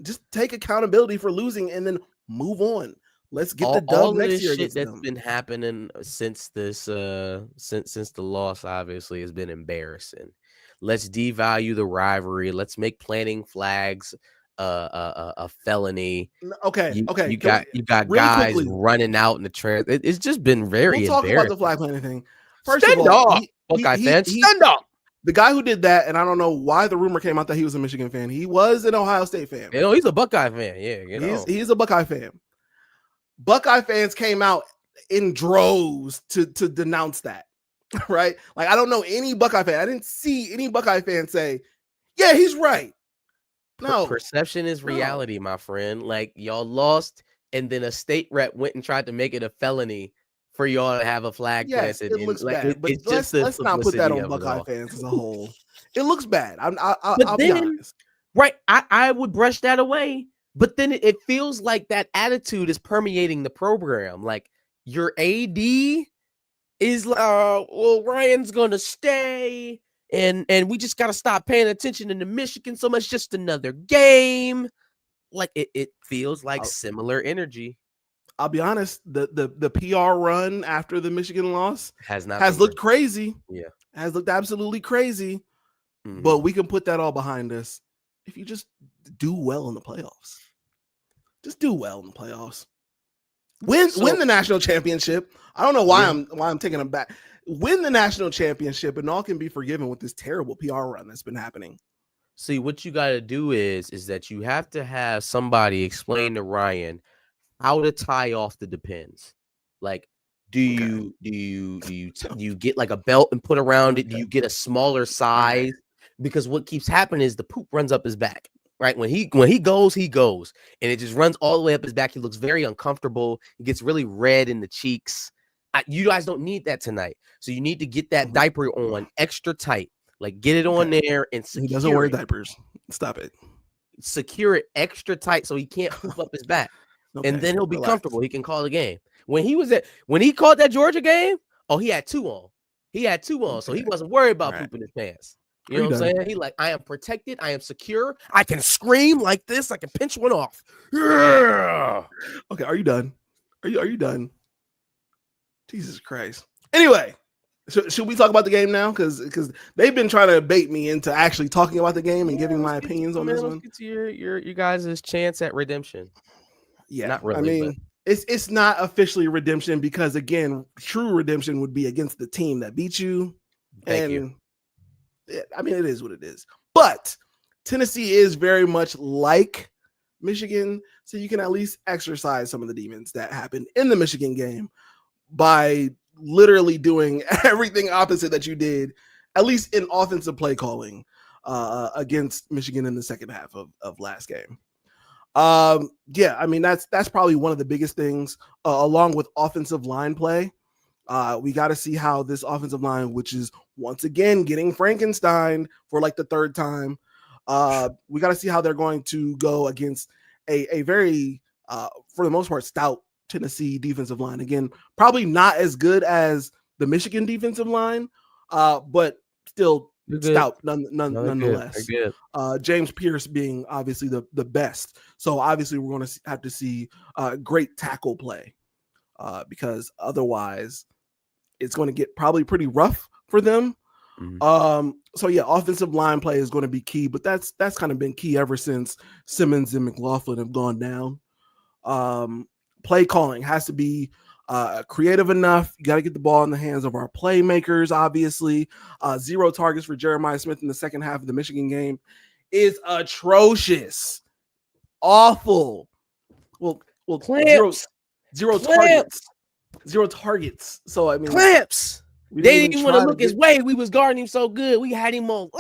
Just take accountability for losing and then move on. Let's get the dub next year. Shit that's been happening since this since the loss obviously has been embarrassing. Let's devalue the rivalry. Let's make planting flags a felony. Okay. You got guys quickly running out in the trail. It's just been very. We'll talk about the flag planting thing. First of all, Buckeye fans, stand up. The guy who did that, and I don't know why the rumor came out that he was a Michigan fan. He was an Ohio State fan. You know, he's a Buckeye fan. Yeah, he's a Buckeye fan. Buckeye fans came out in droves to denounce that, right? Like, I don't know any Buckeye fan. I didn't see any Buckeye fan say, yeah, he's right. No. Perception is reality, my friend. Like, y'all lost, and then a state rep went and tried to make it a felony for y'all to have a flag planted. It looks bad, but let's not put that on Buckeye fans as a whole. It looks bad. I'll be honest. Right, I would brush that away, but then it feels like that attitude is permeating the program. Like, your AD is well, Ryan's gonna stay, and we just gotta stop paying attention into Michigan so much. Just another game. Like, it feels like similar energy. I'll be honest, the PR run after the Michigan loss has looked crazy. Yeah. Has looked absolutely crazy. Mm-hmm. But we can put that all behind us if you just do well in the playoffs. Just do well in the playoffs. Win the national championship. I don't know why I'm taking them back. Win the national championship, and all can be forgiven with this terrible PR run that's been happening. See, what you got to do is that you have to have somebody explain to Ryan how to tie off the depends. Like, do you get like a belt and put around it? Do you get a smaller size? Because what keeps happening is the poop runs up his back. Right, when he goes, and it just runs all the way up his back. He looks very uncomfortable. He gets really red in the cheeks. You guys don't need that tonight. So you need to get that diaper on extra tight. Like, get it on there and secure he doesn't wear diapers. Stop it. Secure it extra tight so he can't poop up his back. And then he'll be comfortable. He can call the game. When he called that Georgia game, he had 2 on. So he wasn't worried about pooping his pants. You know what I'm saying? He like, I am protected. I am secure. I can scream like this. I can pinch one off. Yeah. Okay, are you done? Are you done? Jesus Christ. Anyway, should we talk about the game now? Because they've been trying to bait me into actually talking about the game and giving my opinions on this one. Let's get to your guys' chance at redemption. Yeah, not really. I mean, it's not officially redemption because, again, true redemption would be against the team that beat you. Thank you. I mean, it is what it is. But Tennessee is very much like Michigan, so you can at least exercise some of the demons that happened in the Michigan game by literally doing everything opposite that you did, at least in offensive play calling against Michigan in the second half of last game. Yeah, I mean, that's probably one of the biggest things, along with offensive line play. We got to see how this offensive line, which is once again getting Frankenstein for like the 3rd time, we got to see how they're going to go against a very for the most part, stout Tennessee defensive line. Again, probably not as good as the Michigan defensive line, but still stout nonetheless. James Pierce being obviously the best. So obviously we're going to have to see great tackle play because otherwise it's going to get probably pretty rough for them. So yeah, offensive line play is going to be key, but that's kind of been key ever since Simmons and McLaughlin have gone down. Play calling has to be creative enough. You got to get the ball in the hands of our playmakers. Obviously, 0 targets for Jeremiah Smith in the second half of the Michigan game is atrocious, awful. Well, zero targets. So I mean, clamps. They didn't even want to look his way. We was guarding him so good. We had him on.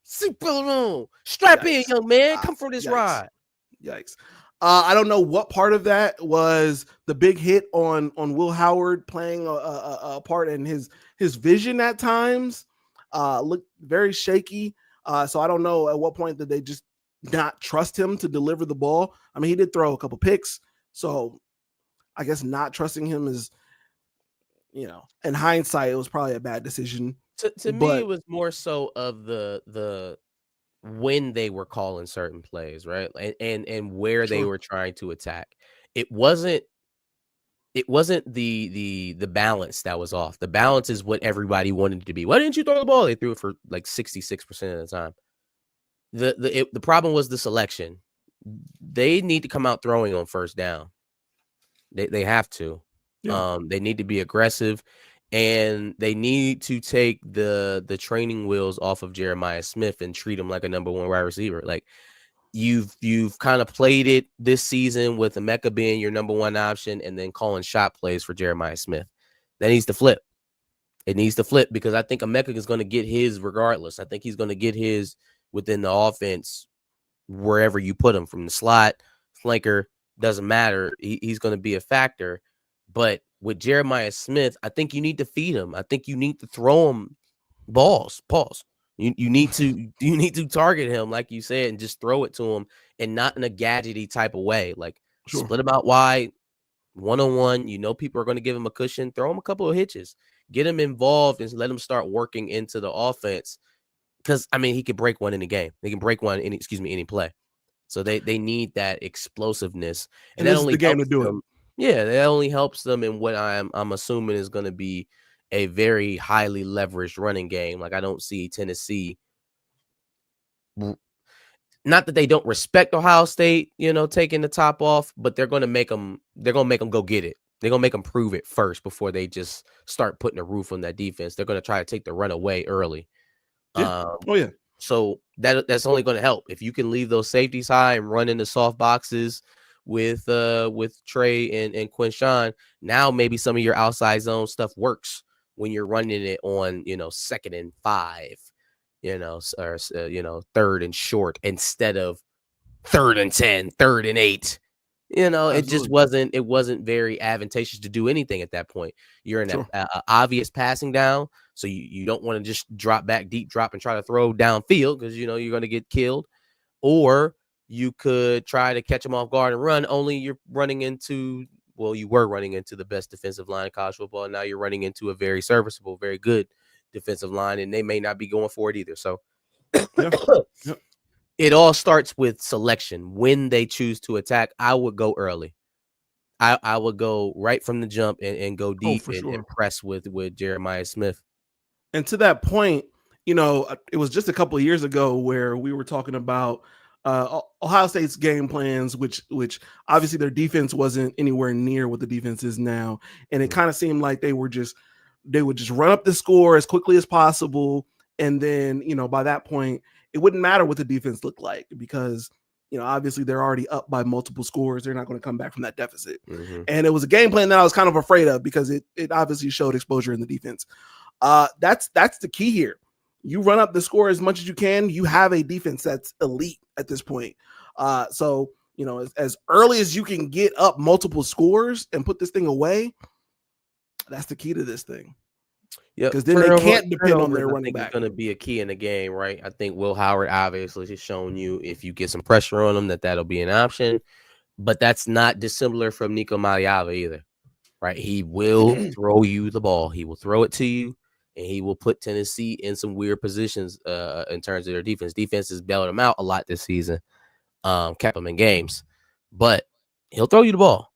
Strap in, young man. Come for this ride. Yikes. I don't know what part of that was the big hit on Will Howard playing a part in his vision at times. Looked very shaky. So I don't know at what point did they just not trust him to deliver the ball. I mean, he did throw a couple picks. So I guess not trusting him is, in hindsight, it was probably a bad decision. To me, it was more so of the when they were calling certain plays, right? And where they were trying to attack. It wasn't the balance that was off. The balance is what everybody wanted it to be. Why didn't you throw the ball? They threw it for like 66% of the time. The problem was the selection. They need to come out throwing on first down. They have to. Yeah. They need to be aggressive, and they need to take the training wheels off of Jeremiah Smith and treat him like a number 1 wide receiver. Like you've kind of played it this season with Emeka being your number 1 option and then calling shot plays for Jeremiah Smith. That needs to flip. It needs to flip because I think Emeka is going to get his regardless. I think he's going to get his within the offense wherever you put him, from the slot, flanker, doesn't matter. He's going to be a factor. But with Jeremiah Smith, I think you need to feed him. I think you need to throw him balls. Pause. You need to target him, like you said, and just throw it to him, and not in a gadgety type of way. Like split him out wide, 1-on-1. People are going to give him a cushion. Throw him a couple of hitches. Get him involved and let him start working into the offense. Because I mean, he could break one in the game. He can break one in any play. So they need that explosiveness, and that only the game to do it. Yeah, that only helps them in what I'm assuming is going to be a very highly leveraged running game. Like I don't see Tennessee. Not that they don't respect Ohio State, taking the top off, but they're going to make them. They're going to make them go get it. They're going to make them prove it first before they just start putting a roof on that defense. They're going to try to take the run away early. Yeah. So that's only going to help if you can leave those safeties high and run into soft boxes with Trey and Quinshawn. Now maybe some of your outside zone stuff works when you're running it on 2nd and 5, or 3rd and short instead of 3rd and 10, 3rd and 8. Absolutely. It wasn't very advantageous to do anything at that point. You're in an obvious passing down, so you don't want to just drop back, deep drop, and try to throw downfield because you're going to get killed. Or you could try to catch them off guard and run. Only you're running into, you were running into the best defensive line in college football. And now you're running into a very serviceable, very good defensive line, and they may not be going for it either. So it all starts with selection. When they choose to attack, I would go early. I would go right from the jump and go deep and press with Jeremiah Smith. And to that point, it was just a couple of years ago where we were talking about Ohio State's game plans, which obviously their defense wasn't anywhere near what the defense is now. And it kind of seemed like they would just run up the score as quickly as possible. And then, by that point, it wouldn't matter what the defense looked like because, obviously they're already up by multiple scores. They're not going to come back from that deficit. Mm-hmm. And it was a game plan that I was kind of afraid of because it obviously showed exposure in the defense. That's the key here. You run up the score as much as you can. You have a defense that's elite at this point. So, as early as you can get up multiple scores and put this thing away, that's the key to this thing. Yeah, because then they can't depend on their running back. It's going to be a key in the game, right? I think Will Howard obviously has shown you if you get some pressure on him that'll be an option. but that's not dissimilar from Nico Maliava either, right? He will throw you the ball. He will throw it to you, and he will put Tennessee in some weird positions in terms of their defense. Defense has bailed them out a lot this season, kept them in games, but he'll throw you the ball.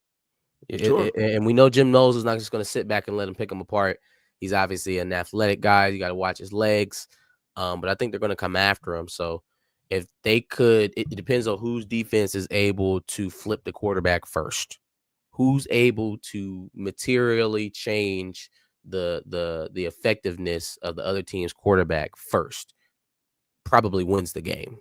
Sure. And we know Jim Knowles is not just going to sit back and let him pick them apart. He's obviously an athletic guy. You got to watch his legs. But I think they're going to come after him. So if they could, it depends on whose defense is able to flip the quarterback first. Who's able to materially change the effectiveness of the other team's quarterback first probably wins the game.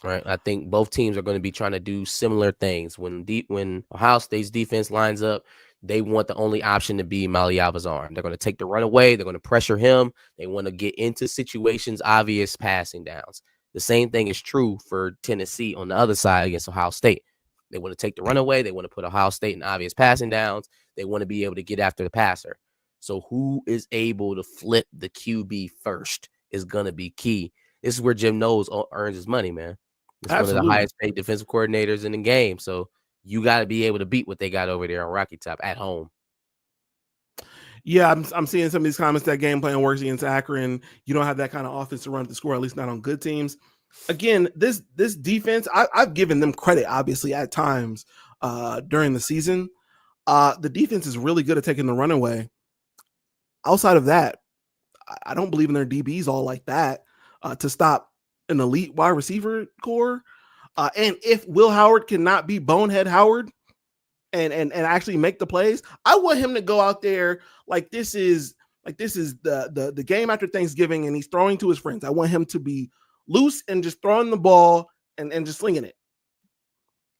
Right, I think both teams are going to be trying to do similar things. When Ohio State's defense lines up, they want the only option to be Maliava's arm. They're going to take the run away. They're going to pressure him. They want to get into situations, obvious passing downs. The same thing is true for Tennessee on the other side against Ohio State. They want to take the run away. They want to put Ohio State in obvious passing downs. They want to be able to get after the passer. So who is able to flip the QB first is going to be key. This is where Jim Knowles earns his money, man. It's one of the highest paid defensive coordinators in the game. So you got to be able to beat what they got over there on Rocky Top at home. Yeah, I'm seeing some of these comments that game plan works against Akron. You don't have that kind of offense to run the score, at least not on good teams. Again, this defense, I've given them credit, obviously, at times during the season. The defense is really good at taking the run away. Outside of that, I don't believe in their DBs all like that to stop an elite wide receiver core. And if Will Howard cannot be Bonehead Howard and actually make the plays, I want him to go out there like this is the game after Thanksgiving and he's throwing to his friends. I want him to be loose and just throwing the ball and just slinging it.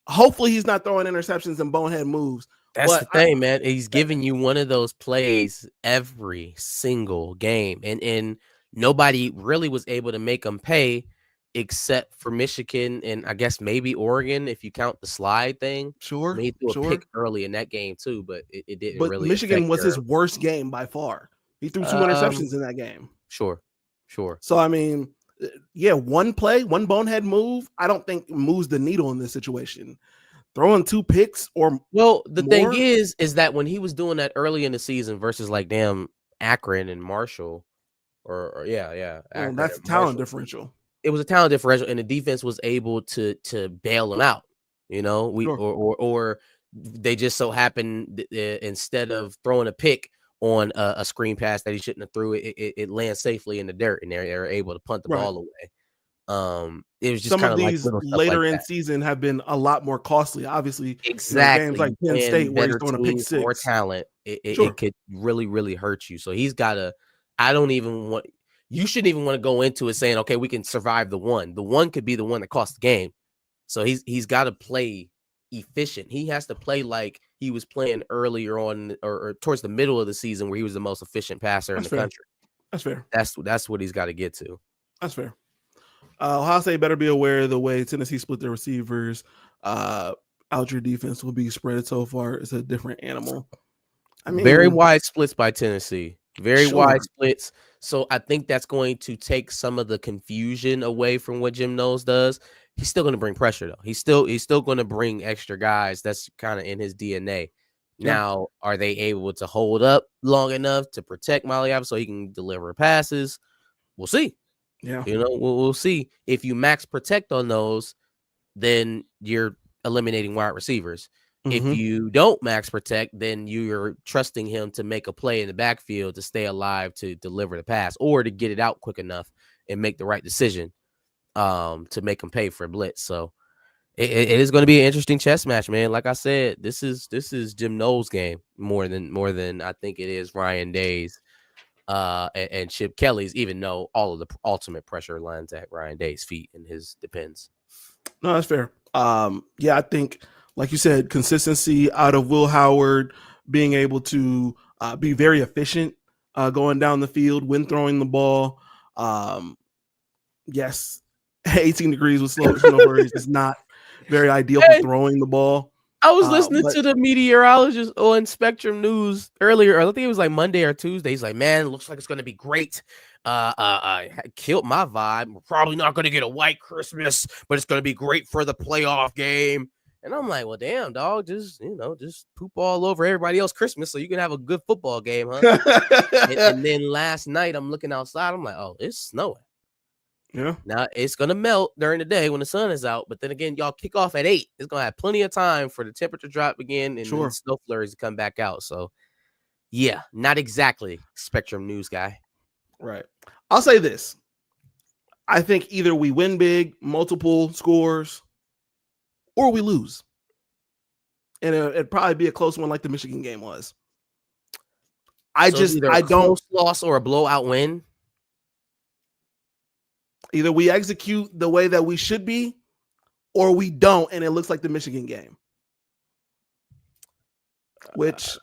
Hopefully he's not throwing interceptions and bonehead moves. That's the thing, man. He's giving you one of those plays every single game. And nobody really was able to make him pay except for Michigan and I guess maybe Oregon, if you count the slide thing. Sure. He threw a pick early in that game too, but it didn't really. But Michigan was his worst game by far. He threw 2 interceptions in that game. Sure. So, I mean, yeah, one play, one bonehead move, I don't think moves the needle in this situation. Throwing 2 picks or the thing is that when he was doing that early in the season versus like Akron and Marshall, Akron that's a talent differential. It was a talent differential, and the defense was able to bail them out. You know, or they just so happened instead of throwing a pick on a screen pass that he shouldn't have threw, it lands safely in the dirt, and they're able to punt the ball away. It was just some of these like later like in season have been a lot more costly. Obviously, exactly. Games like Penn State where he's throwing a pick six, more talent, it could really, really hurt you. So he's got to. I don't even want. You shouldn't even want to go into it saying, okay, we can survive the one. The one could be the one that cost the game. So he's got to play efficient. He has to play like he was playing earlier on or towards the middle of the season where he was the most efficient passer in the country. That's fair. That's what he's got to get to. That's fair. Ohio State better be aware of the way Tennessee split their receivers. Out your defense will be spread so far. It's a different animal. I mean, very wide splits by Tennessee. Very wide splits. So I think that's going to take some of the confusion away from what Jim Knowles does. He's still going to bring pressure, though. He's still going to bring extra guys. That's kind of in his DNA. Yeah. Now, are they able to hold up long enough to protect Maliava so he can deliver passes? We'll see. Yeah, we'll see. If you max protect on those, then you're eliminating wide receivers. If you don't max protect, then you're trusting him to make a play in the backfield to stay alive to deliver the pass or to get it out quick enough and make the right decision to make him pay for a blitz. So it is going to be an interesting chess match, man. Like I said, this is Jim Knowles' game more than I think it is Ryan Day's and Chip Kelly's, even though all of the ultimate pressure lands at Ryan Day's feet and his depends. No, that's fair. Yeah, I think, like you said, consistency out of Will Howard, being able to be very efficient going down the field when throwing the ball. Yes, 18 degrees with snow flurries is not very ideal for throwing the ball. I was listening to the meteorologist on Spectrum News earlier. I think it was like Monday or Tuesday. He's like, man, it looks like it's going to be great. Killed my vibe. We're probably not going to get a white Christmas, but it's going to be great for the playoff game. And I'm like, well, damn, dog, just poop all over everybody else Christmas so you can have a good football game, huh? and then last night I'm looking outside, I'm like, oh, it's snowing. Yeah. Now it's gonna melt during the day when the sun is out, but then again, y'all kick off at 8. It's gonna have plenty of time for the temperature drop again and then snow flurries to come back out. So yeah, not exactly Spectrum News guy. Right. I'll say this. I think either we win big, multiple scores, or we lose. And it'd probably be a close one like the Michigan game was. I don't close loss or a blowout win. Either we execute the way that we should be, or we don't, and it looks like the Michigan game. Which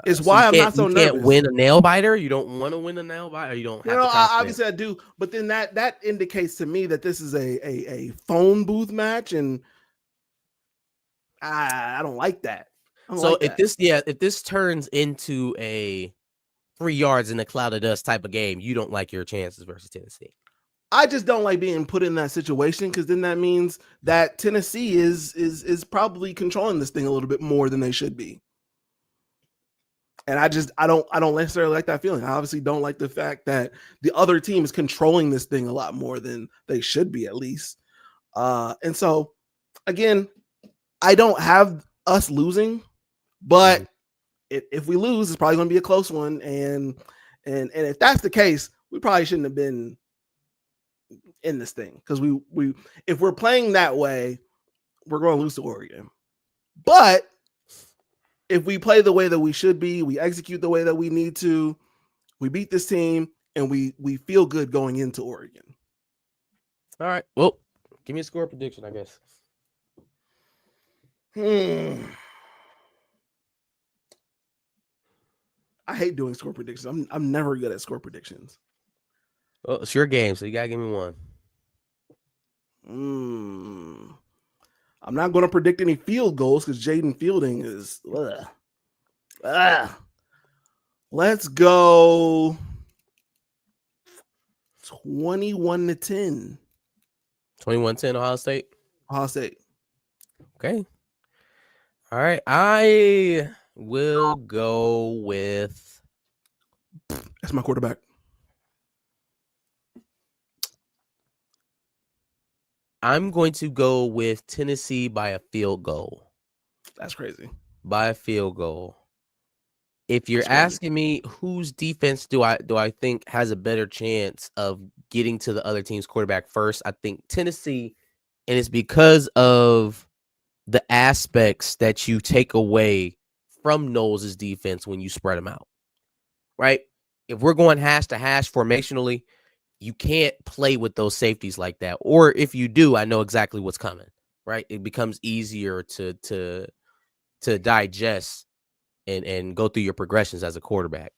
is why I'm not so nervous. You can't win a nail biter. You don't want to win a nail biter. You don't have to. Obviously I do, but then that indicates to me that this is a phone booth match, and I don't like that. If this turns into a 3 yards in a cloud of dust type of game, you don't like your chances versus Tennessee. I just don't like being put in that situation, because then that means that Tennessee is probably controlling this thing a little bit more than they should be. And I don't necessarily like that feeling. I obviously don't like the fact that the other team is controlling this thing a lot more than they should be, at least. And so, again, I don't have us losing, but if we lose, it's probably going to be a close one. And if that's the case, we probably shouldn't have been in this thing, because we if we're playing that way, we're going to lose to Oregon. But if we play the way that we should be, we execute the way that we need to, we beat this team, and we feel good going into Oregon. All right. Well, give me a score prediction, I guess. I hate doing score predictions. I'm never good at score predictions. Well, it's your game, so you gotta give me one. I'm not going to predict any field goals because Jaden Fielding is. Let's go 21-10. 21-10 Ohio State? Ohio State. Okay. All right. I will go with. That's my quarterback. I'm going to go with Tennessee by a field goal. That's crazy. By a field goal. If you're asking me whose defense do I think has a better chance of getting to the other team's quarterback first, I think Tennessee, and it's because of the aspects that you take away from Knowles' defense when you spread them out, right? If we're going hash to hash formationally, you can't play with those safeties like that. Or if you do, I know exactly what's coming, right? It becomes easier to digest and go through your progressions as a quarterback.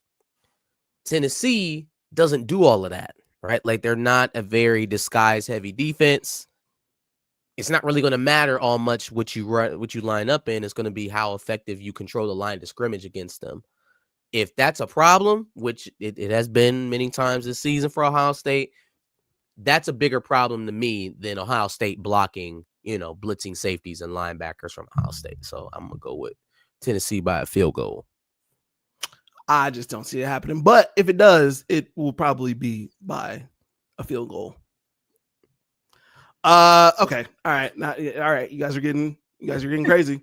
Tennessee doesn't do all of that, right? Like, they're not a very disguise-heavy defense. It's not really going to matter all much what you line up in. It's going to be how effective you control the line of scrimmage against them. If that's a problem, which it has been many times this season for Ohio State, that's a bigger problem to me than Ohio State blocking, blitzing safeties and linebackers from Ohio State. So I'm going to go with Tennessee by a field goal. I just don't see it happening. But if it does, it will probably be by a field goal. Okay. All right. All right. You guys are getting crazy.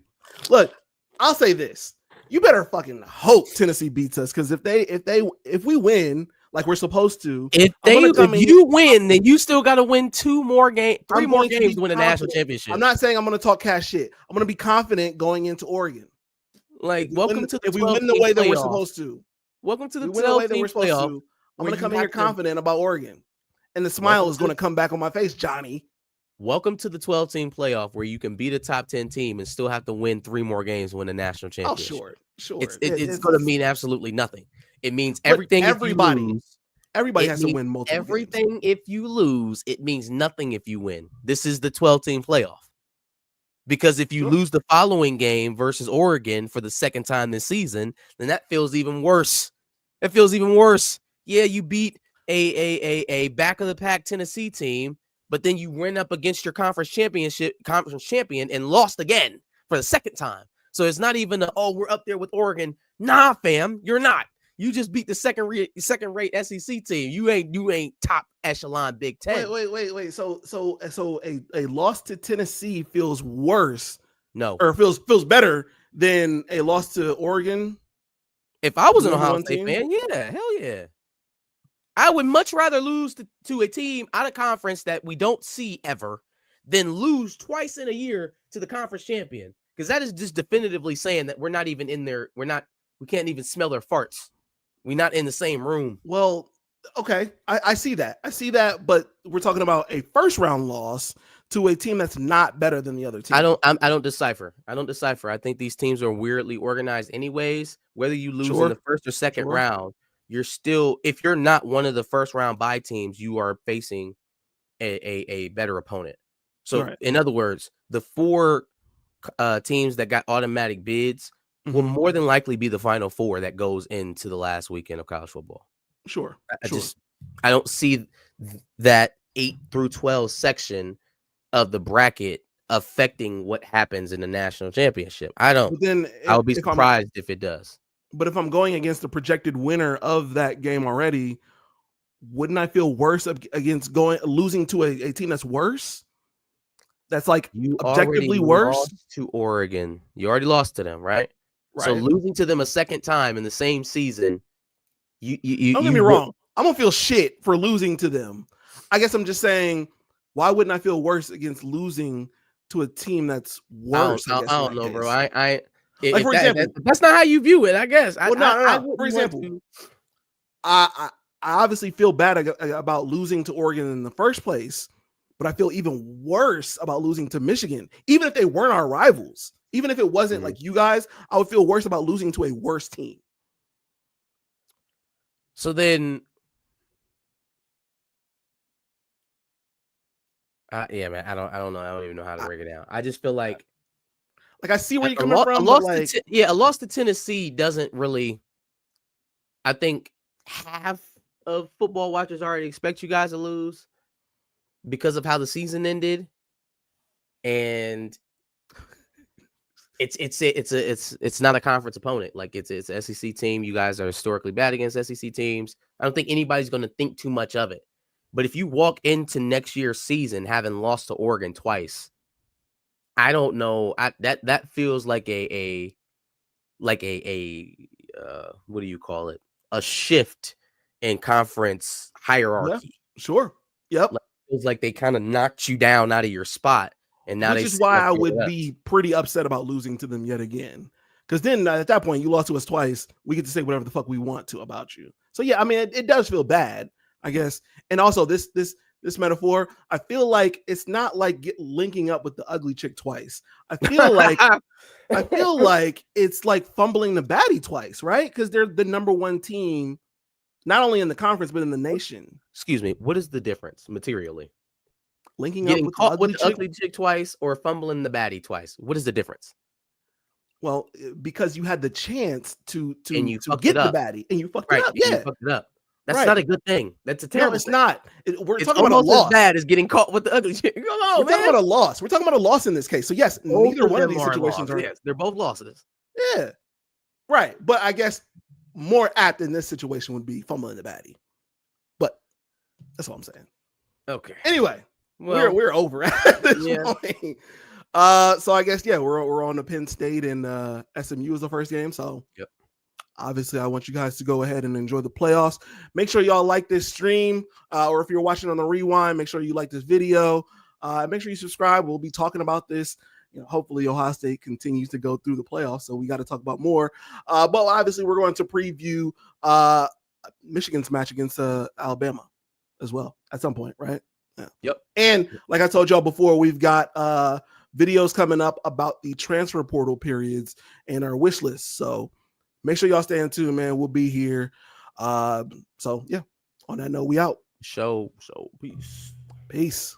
Look, I'll say this. You better fucking hope Tennessee beats us, because if we win like we're supposed to, if you win, then you still got to win three more games to win a national championship. I'm not saying I'm going to talk cash shit. I'm going to be confident going into Oregon. Like, welcome to the 12 if we win the way that we're supposed to. Welcome to the 12 team playoff. I'm going to come in here confident about Oregon, and the smile is going to come back on my face, Johnny. Welcome to the 12-team playoff, where you can beat a top 10 team and still have to win 3 more games to win a national championship. Oh, sure. It's going to mean absolutely nothing. It means everything. Everybody has to win multiple everything games. If you lose, it means nothing if you win. This is the 12-team playoff. Because if you lose the following game versus Oregon for the second time this season, then that feels even worse. It feels even worse. Yeah, you beat a back of the pack Tennessee team, but then you went up against your conference champion and lost again. for the second time. So it's not even we're up there with Oregon. Nah, fam, you're not. You just beat the second-rate SEC team. You ain't top echelon Big Ten. Wait. So a loss to Tennessee feels worse. No, or feels better than a loss to Oregon. If I was an Ohio State fan, yeah, hell yeah. I would much rather lose to a team out of conference that we don't see ever than lose twice in a year to the conference champion. Because that is just definitively saying that we're not even in there. We can't even smell their farts. We're not in the same room. Well, okay. I see that. But we're talking about a first round loss to a team that's not better than the other team. I don't decipher. I think these teams are weirdly organized anyways. Whether you lose in the first or second round, you're still, if you're not one of the first round bye teams, you are facing a better opponent. So in other words, the 4 teams that got automatic bids will more than likely be the final 4 that goes into the last weekend of college football. I don't see that 8 through 12 section of the bracket affecting what happens in the national championship. I don't. I would be surprised if it does. But if I'm going against the projected winner of that game already, wouldn't I feel worse against losing to a team that's worse? That's like objectively worse. Lost to Oregon. You already lost to them, right? So losing to them a second time in the same season, you don't get me wrong. I'm gonna feel shit for losing to them. I guess I'm just saying, why wouldn't I feel worse against losing to a team that's worse? I don't know, bro. For example, that's not how you view it, I guess. For example, I obviously feel bad about losing to Oregon in the first place, but I feel even worse about losing to Michigan, even if they weren't our rivals. Even if it wasn't like you guys, I would feel worse about losing to a worse team. So then, yeah, man, I don't know. I don't even know how to break it down. I just feel like I see where you're coming from. A loss to Tennessee doesn't really. I think half of football watchers already expect you guys to lose because of how the season ended, and it's not a conference opponent. Like it's an SEC team. You guys are historically bad against SEC teams. I don't think anybody's going to think too much of it. But if you walk into next year's season having lost to Oregon twice, I don't know. That feels like a what do you call it? A shift in conference hierarchy. Yeah, sure. Yep. Like, it feels like they kind of knocked you down out of your spot. And now which is why I would be pretty upset about losing to them yet again. Because then at that point, you lost to us twice. We get to say whatever the fuck we want to about you. So yeah, I mean, it does feel bad, I guess. And also this metaphor, I feel like it's not like linking up with the ugly chick twice. I feel like it's like fumbling the baddie twice, right? Because they're the number 1 team, not only in the conference but in the nation. Excuse me. What is the difference materially? Linking getting up with caught with the ugly chick twice or fumbling the baddie twice? What is the difference? Well, because you had the chance to get the baddie and you fucked it up. Yeah, you fucked it up. That's not a good thing. That's a terrible. No, it's thing. not. We're talking about a loss. As bad as getting caught with the ugly chick. Come on, we're talking about a loss. We're talking about a loss in this case. So yes, neither one of these situations are. Yes, they're both losses. Yeah, right. But I guess more apt in this situation would be fumbling the baddie. But that's all I'm saying. Okay. Anyway. Well, we're over at this point. So I guess we're on to Penn State and SMU is the first game. So obviously I want you guys to go ahead and enjoy the playoffs. Make sure y'all like this stream, or if you're watching on the rewind, make sure you like this video. Make sure you subscribe. We'll be talking about this. Hopefully Ohio State continues to go through the playoffs, so we got to talk about more. But obviously we're going to preview Michigan's match against Alabama as well at some point, right? Yeah. Yep. And like I told y'all before, we've got videos coming up about the transfer portal periods and our wish list. So make sure y'all stay in tune, man. We'll be here. So yeah, on that note, we out. So peace.